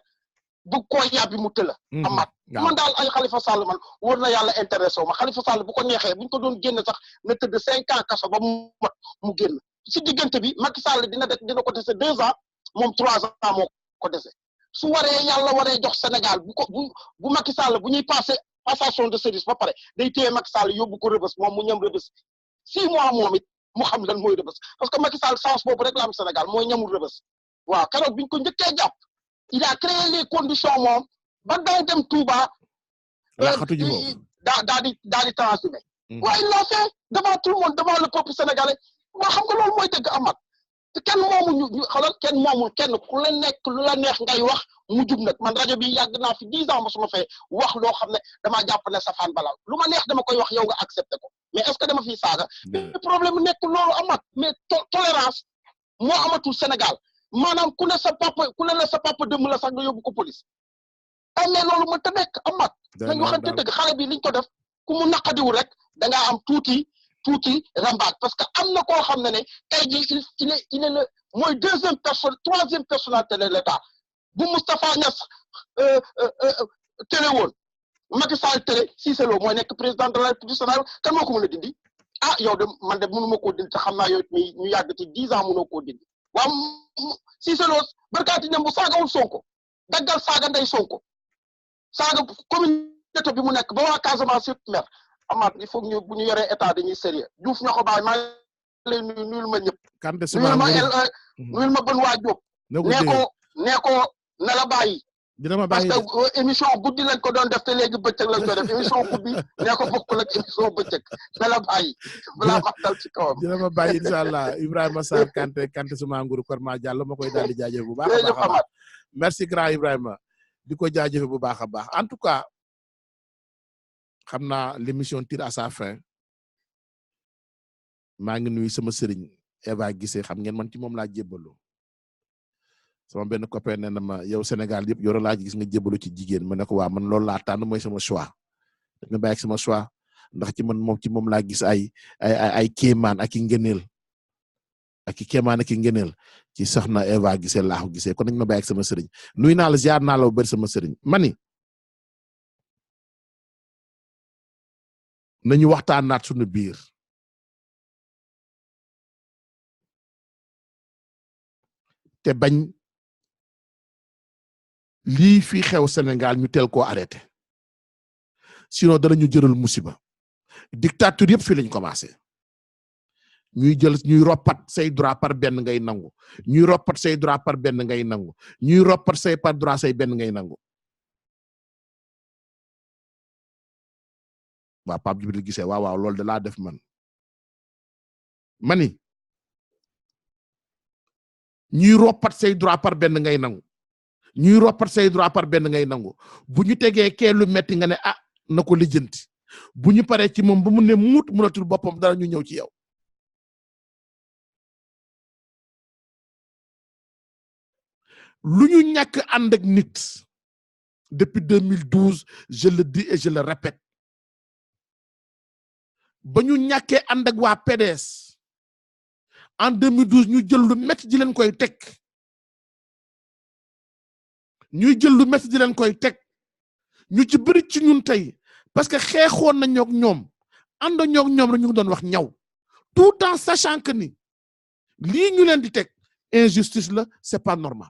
bu ko yàbbi mu tëla Amath man daal ay Khalifa Sall man wóor na yàlla intéressé wu ma Khalifa Sall bu ko neexee buñ ko doon génn sax na tëdd 5 ans kaso ba mu mat mu génn si diggante bi Macky Sall dina ko dese 2 ans moom 3 ans moo ko dese su waree yàlla waree jox Sénégal bu Macky Sall bu ñuy passation de service ba pare day téye Macky Sall yóbbu ko rëbës moom mu ñam rëbës 6 mois moom it mu xam lan mooy rëbës parce que Macky Sall chance boobu rek la am Sénégal mooy ñamul rëbës waaw keroog biñ ko njëkkee jàpp il a créé les conditions moom ba daw dem Touba. laxatu ji boobu daa di transhumé. waaye il l'a fait devant tout le monde devant le peuple sénégalais waa xam nga loolu mooy dëgg Amath kenn moomu ñu xolal kenn moomul kenn ku la nekk lu la neex ngay wax mu jub nag man rajo bi yàgg naa fi 10 ans mosuma fee wax loo xam ne damaa jàpp ne safaan balaa lu ma neex dama koy wax yow nga accepté ko mais est-ce que dama fiy saaga. problème nekk loolu Amath mais tolérance moo amatul Sénégal. maanaam ku ne sa papa dëmm la sax nga yóbbu ko police mais loolu mënta nekk Amath nañ waxante dëgg xale bi liñ ko def ku mu naqadiwu rek da ngaa am tuuti rambaaj parce que am na koo xam ne tey jii il est le mooy troisième personnalité de l'État bu Moustapha Niass télé woon Macky Sall télé Cissé Lo mooy nekk président de la République du Sénégal kan moo ko mën a dindi yow de man de mënu ma koo dindi te xam naa yow ñu yàgg ci 10 ans mënoo koo dindi waaw Cissé Lo barkaati ñam bu saagawul Sonko daggal saaga ndey Sonko saaga communauté bi mu nekk ba waa Casamance yëpp mer Amath il faut bu ñu yoree état dañuy sérieux Diouf ñoo ko bàyyi maa lay nuyul ma ñëpp nuyul ma bën waa Diop nee ko na la bàyyi dina ma bàyyi parce que émission guddi lañ ko doon def te léegi bëccëg lañ ko def émission guddi nee ko bokkul ak émission bëccëg na la bàyyi balaa ma dal ci kawam dina ma bàyyi incha allah Ibrahima Sarr Kanté suma nguru Kor Ma Diallo ma koy daal di jaajëf bu baax a baax merci grand Ibrahima di ko jaajëfe bu baax a baax en tout cas xam naa l'émission tire à sa fin maa ngi nuyu sama sëriñ Eva Guissé xam ngeen man ci moom laa jébbaloo sama benn copain nee na ma yow Sénégal yëpp yoro laa gis nga jébbalu ci jigéen ma ne ko waa man loolu laa tànn mooy sama choix nga bàyyi sama choix ndax ci moom laa gis ay kéemaan ak i ngëneel ci soxna Eva Guissé laa ko gisee kon nañ ma bàyyi ak sama sëriñ nuy naa la ziar naa la bu bëri sama sëriñ mani nañu waxtaan naat suñu biir te bañ lii fi xew Sénégal ñu teel koo arrêté sinon danañu jëral musiba dictature yëpp fii lañ commencé ñuy roppat say droit par benn ngay nangu ñuy roppat say droit par benn ngay nangu ñuy roppat say par droit say benn ngay nangu waaw Pape Djibril Guissé waaw loolu de laa def man mani ñuy roppat say droit par benn ngay nangu ñuy roppat say droit par benn ngay nangu bu ñu tegee kee lu metti nga ne ah na ko lijjanti bu ñu paree ci moom ba mu ne muut mënatul boppam dara ñu ñëw ci yow lu ñu ñàkk ànd ak nit depuis 2012 je le dis et je le répète ba ñu ñàkkee ànd ak waa PDS en 2012 ñu jël lu métti di leen koy teg ñuy jël lu métti di leen koy teg ñu ci bëri ci ñun tey parce que xeexoon na ñoog ñoom ànd ñoog ñoom la ñu ngi doon wax ñaw tout en sachant que ni lii ñu leen di teg injustice la c'est pas normal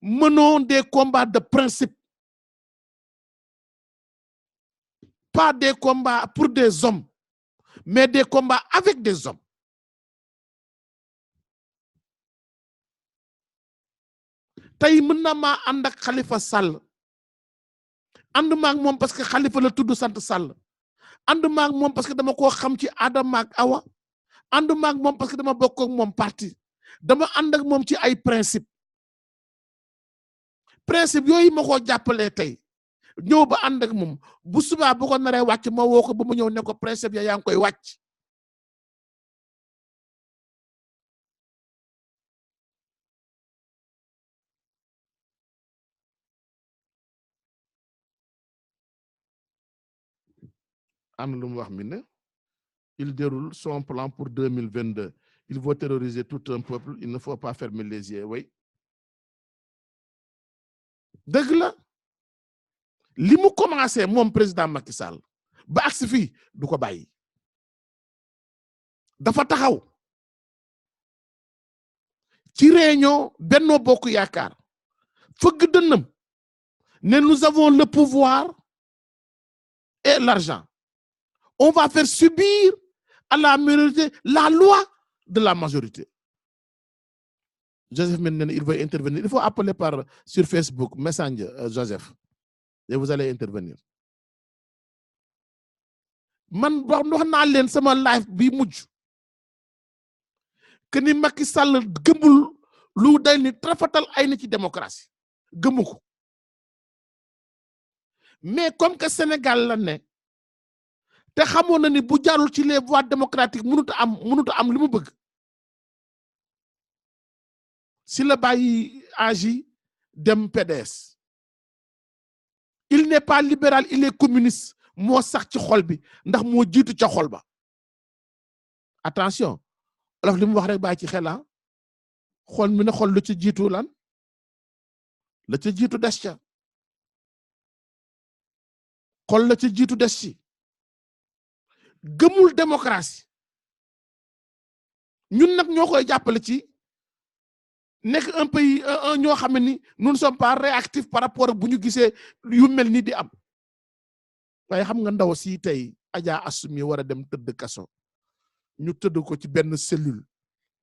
menons des combats de principe pas des combats pour des hommes mais des combats avec des hommes tey mën na maa ànd ak Khalifa Sall ànd maag moom parce que Khalifa la tudd sant Sall ànd maag moom parce que dama koo xam ci Adama ak Awa ànd maag moom parce que dama bokk ak moom parti dama ànd ak moom ci ay principe yooyu ma koo jàppalee tey ñëw ba ànd ak moom bu subaa bu ko naree wàcc ma woo ko ba mu ñëw ne ko principe ya yaa ngi koy wàcc am na lu mu wax mi ne il déroule son plan pour 2022 il faut terroriser tout un peuple il ne faut pas fermer les yeux oui dëgg la li mu commencé moom président Macky Sall ba agsi fii du ko bàyyi dafa taxaw ci réunion Benno Bokk Yaakaar fëgg dënnam ne nous avons le pouvoir et l'argent on va faire subir à la minorité la loi de la majorité. Joseph maintenant il va intervenir il faut appeler par sur Facebook Messenger Joseph et vous allez intervenir man wax naa leen sama live bi mujj que ni Macky Sall gëmul lu day ni trafatal ay na ci démocratie gëmu ko mais comme que Sénégal la ne te xamoon na ni bu jaarul ci les voies démocratiques mënut am li mu bëgg si la bàyyi agi dem PDS il n'est pas libéral il est communiste moo sax ci xol bi ndax moo jiitu ca xol ba attention alors li mu wax rek bàyyi ci xel xol mi ne xol lu ci jiitu lan la ca jiitu des ca xol la ca jiitu des ci gëmul démocratie ñun nag ñoo koy jàppale ci nekk un pays ñoo xam ni nous ne sommes pas réactifs par rapport ak bu ñu gisee yu mel ni di am waaye xam nga ndaw si tey Adja Assumi war a dem tëdd kaso ñu tëdd ko ci benn cellule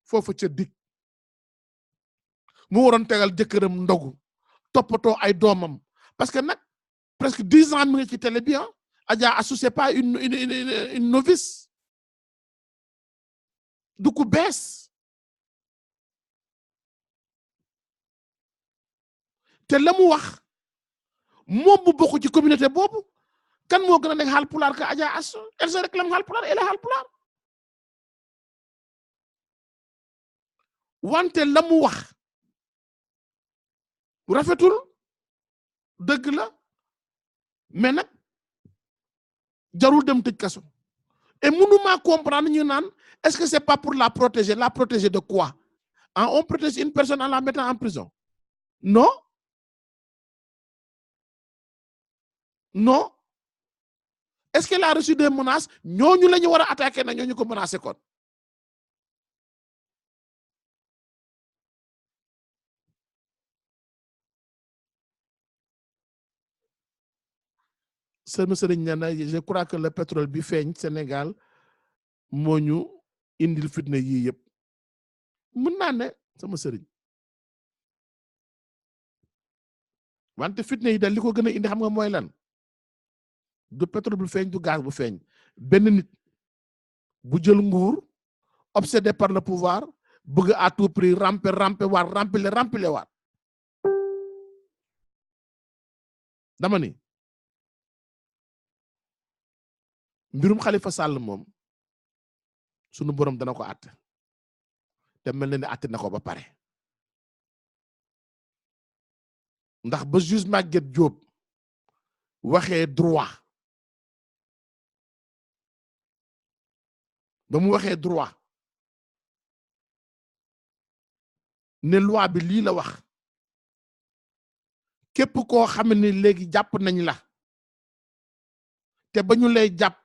foofu ca dik mu waroon tegal jëkkëram ndogu toppatoo ay doomam parce que nag presque 10 ans mi ngi ci télé bi Adja Assou c'est pas une novice du ku bees te la mu wax moom bu bokk ci communauté boobu kan moo gën a nekk Haalpulaar ka Adja Assou elle se réclame Haalpulaar elle est Haalpulaar wante la mu wax rafetul dëgg la mais nag jarul dem tëj kaso et mënuma comprendre ñu naan est-ce que c'est pas pour la protéger de quoi on protège une personne en la mettant en prison non est-ce qu'elle a reçu des menaces ñooñu la ñu war a attaquer na ñooñu ko menacé kon sama sëriñ nee na je crois que le pétrole bi feeñ Sénégal moo ñu indil fitna yii yëpp mën naa ne sama sëriñ wante fitna yi dal li ko gën a indi xam nga mooy lan du pétrole bu feeñ du gaz bu feeñ benn nit bu jël nguur obsédé par le pouvoir bëgg à tout prix ramper waat dama ni mbirum Khalifa Sall moom sunu borom dana ko àtte te mel na ne àtte na ko ba pare ndax ba juge Maguette Diop waxee droit ba mu waxee droit ne loi bi lii la wax képp koo xam ne léegi jàpp nañ la te ba ñu lay jàpp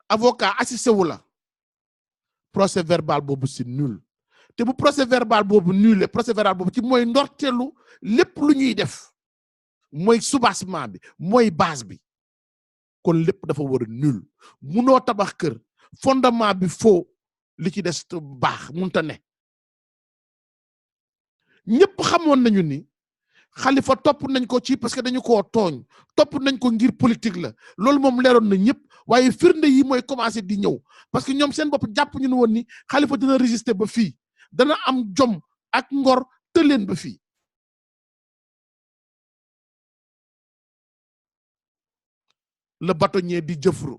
avocat assisté wu la procès verbal boobu c'est nul te bu procès verbal boobu nul procès verbal boobu ci mooy ndorteelu lépp lu ñuy def mooy soubassement bi mooy base bi kon lépp dafa war a nul munoo tabax kër fondement bi faux li ci des baax munta ne ñëpp xamoon nañu ni Khalifa topp nañ ko ci parce que dañu koo tooñ topp nañ ko ngir politique la loolu moom leeroon na ñëpp waaye firnde yi mooy commencé di ñëw parce que ñoom seen bopp jàpp ñu ne woon ni Khalifa dina résister ba fii dana am jom ak ngor tëleen ba fii le bâtonnier di jëfru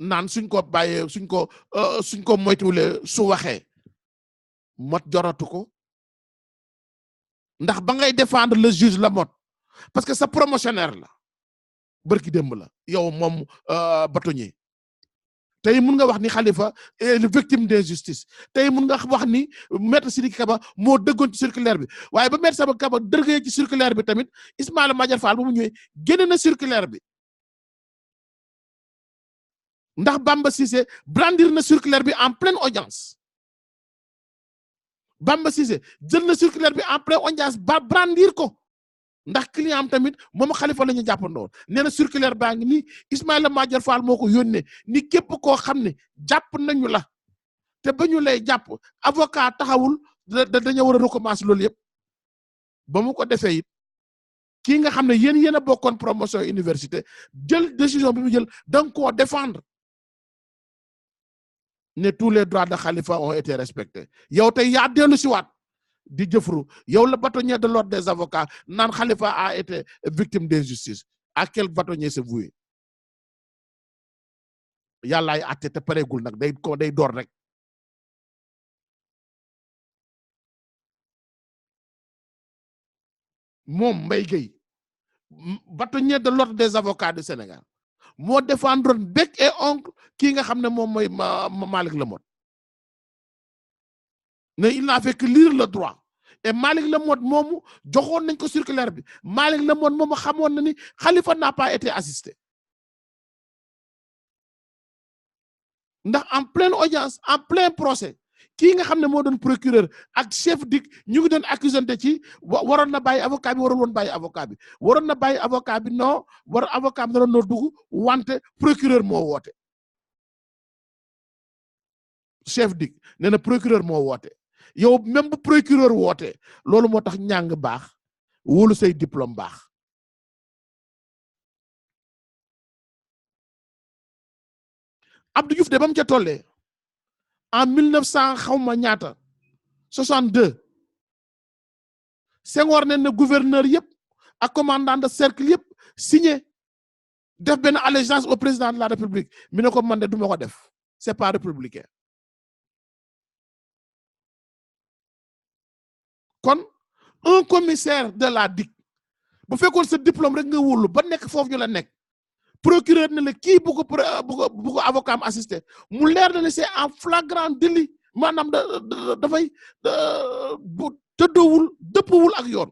naan suñ ko bàyyee suñ ko moytuwulee su waxee mot joratu ko ndax ba ngay défendre le juge Lamotte parce que sa promotionnaire la bërki démb la yow moom bâtonnier tey mun nga wax ni Khalifa est le victime d'injustice tey mun nga wax ni maître Sidiki Kaba moo dëggoon ci circulaire bi waaye ba maître Sidiki Kaba dëggee ci circulaire bi tamit Ismaïla Madior Fall bu mu ñëwee génne na circulaire bi ndax Bamba Cissé brandir na circulaire bi en pleine audience Bamba Cissé jël na circulaire bi en pleine audience ba brandir ko ndax client am tamit moom Khalifa la ñu jàppandoo nee na circulaire baa ngi nii Ismaïla Madior Fall moo ko yónnee ni képp koo xam ne jàpp nañu la te ba ñu lay jàpp avocat taxawul dañoo war a recommencer loolu yëpp ba mu ko defee it kii nga xam ne yéen a bokkoon promotion université jël décision bi mu jël da nga koo défendre ne tous les droits de Khalifa ont été respectés yow tey yaa dellu si waat di jëfru yow la bâtonnier de l'ordre des avocats naan Khalifa a été victime d'injustice à quel bâtonnier se vouer yàllaay àtte te pareegul nag day door rek moom Mbaye Gueye bâtonnier de l'ordre des avocats du Sénégal moo défendre bec et ongle kii nga xam ne moom mooy Malick Lamotte ne il n'a fait que lire le droit et Malick Lamotte moomu joxoon nañ ko circulaire bi Malick Lamotte moomu xamoon na ni Khalifa n'a pas été assisté ndax en pleine audience en plein procès kii nga xam ne moo doon procureur ak chef dik ñu ngi doon accusante ci waroon na bàyyi avocat bi warul woon bàyyi avocat bi waroon na bàyyi avocat bi non war avocat bi naroon na dugg wante procureur moo woote chef dik nee na procureur moo woote yow même bu procureur woote loolu moo tax ñàng baax wóolu say diplôme baax Abdou Diouf de ba mu ca tollee en 1900 xawma ñaata 62 Senghor ne na gouverneur yëpp ak commandant de cercle yëpp signé def benn allégeance au président de la république mi ne ko man de du ma ko def c'est pas républicain kon un commissaire de la DIC bu fekkoon sa diplôme rek nga wóolu ba nekk foofu ñu la nekk procureur ne la kii bu ko avocat am assisté mu leer na ne c'est en flagrant délit maanaam dafay dëppwul ak yoon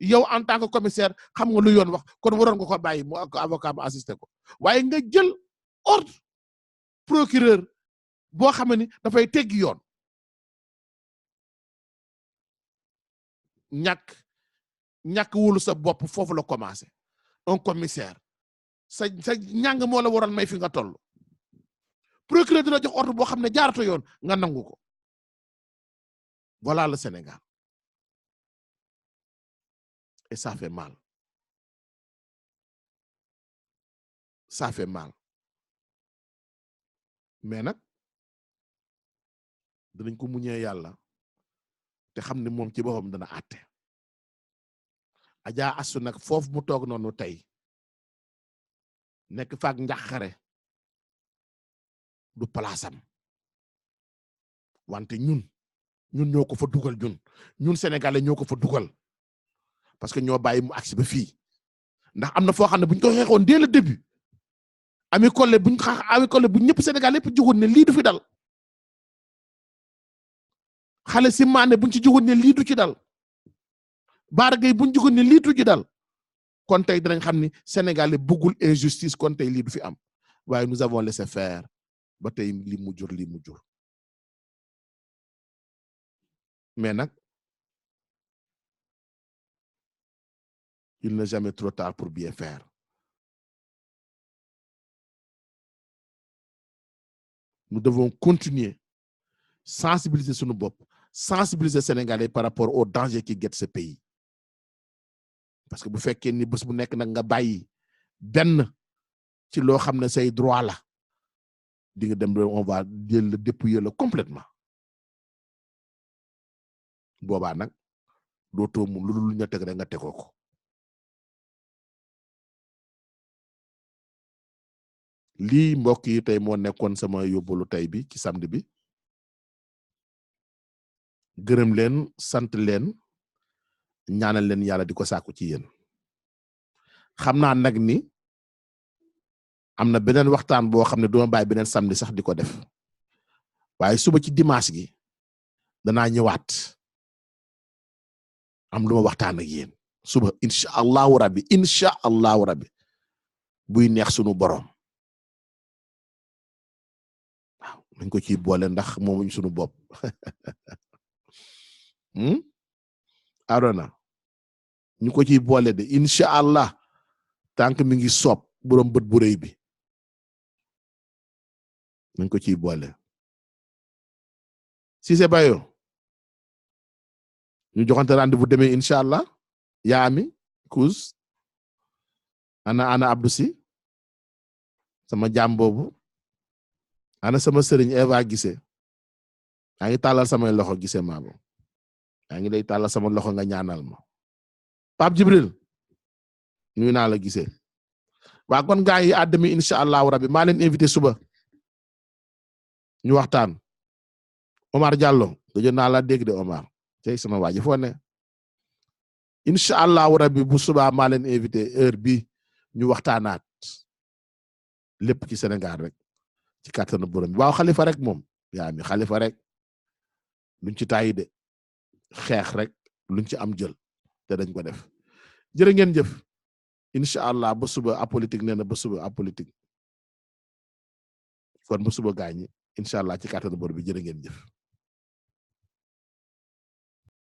yow en tant que commissaire xam nga lu yoon wax kon waroon nga ko bàyyi mu ak avocat am assisté ko waaye nga jël ordre procureur boo xam ni dafay teggi yoon ñàkk wóolu sa bopp foofu la commencé un commissaire sa ñàng moo la waroon may fi nga toll procureur dina jox ordre boo xam ne jaarata yoon nga nangu ko voilà le Sénégal et ça fait mal mais nag dinañ ko muñee yàlla te xam ne moom ci boppam dana àtte Adja Astou nag foofu mu toog noonu tey nekk faak njàqare du palaasam wante ñun ñoo ko fa dugal ñun sénégalais ñoo ko fa dugal parce que ñoo bàyyi mu agsi ba fii ndax am na foo xam ne buñ ko xeexoon dès le début Ami Collé buñ ñëpp sénégalais yëpp jógoon ne lii du fi dal xale si maane buñ ci jógoon ne lii du ci dal Bara Gaye buñ jógoon ne lii du ci dal kon tey dinañ xam ni sénégalais bëggul injustice kon tey lii du fi am waaye nous avons laissé faire ba tey li mu jur mais nag il n'est jamais trop tard pour bien faire nous devons continuer sensibiliser sunu bopp sensibiliser sénégalais par rapport aux dangers qui guettent ce pays parce que bu fekkee ni bés bu nekk nag nga bàyyi benn ci loo xam ne say droit la di nga dem on va le dépouiller le complètement boobaa nag dootoo mu lu ñu teg rek nga tegoo ko lii mbokk yi tey moo nekkoon sama yóbbalu tey bi ci samedi bi gërëm leen sant leen ñaanal leen yàlla di ko sàkku ci yéen xam naa nag ni am na beneen waxtaan boo xam ne duma bàyyi beneen samedi sax di ko def waaye suba ci dimanche gi danaa ñëwaat am lu ma waxtaan ak yéen suba incha allahu rabbi buy neex sunu borom waaw dañ ko ciy boole ndax moomuñ sunu bopp Arona ñu ko ciy boole de incha allah tànk mi ngi soob borom bët bu rëy bi nañ ko ciy boole Cissé Bayo ñu joxante rendez-vous demee incha allah yaa ami Kouz ana Abdou Sy sama jaam boobu ana sama sëriñ Eva Gissé yaa ngi tàllal samay loxo Gissé maabo yaa ngi lay tàllal sama loxo nga ñaanal ma Pape Djibril nuyu naa la Gissé waa kon gaa yi àddami incha allahu rabbi maa leen invité suba ñu waxtaan Omar Diallo gëj naa la dégg de Omar tey sama waa ji foo ne incha allahu rabbi bu suba maa leen invité heure bi ñu waxtaanaat lépp ci Sénégal rek ci kàttanu borom bi waaw xalifa rek moom yaa mi xalifa rek luñ ci tàyyi de xeex rek luñ ci am jël te dañ ko def jërë ngeen jëf incha allah ba suba apolitique nee na ba suba apolitique kon ba suba gaañi incha allah ci kàttanu borom bi jërë ngeen jëf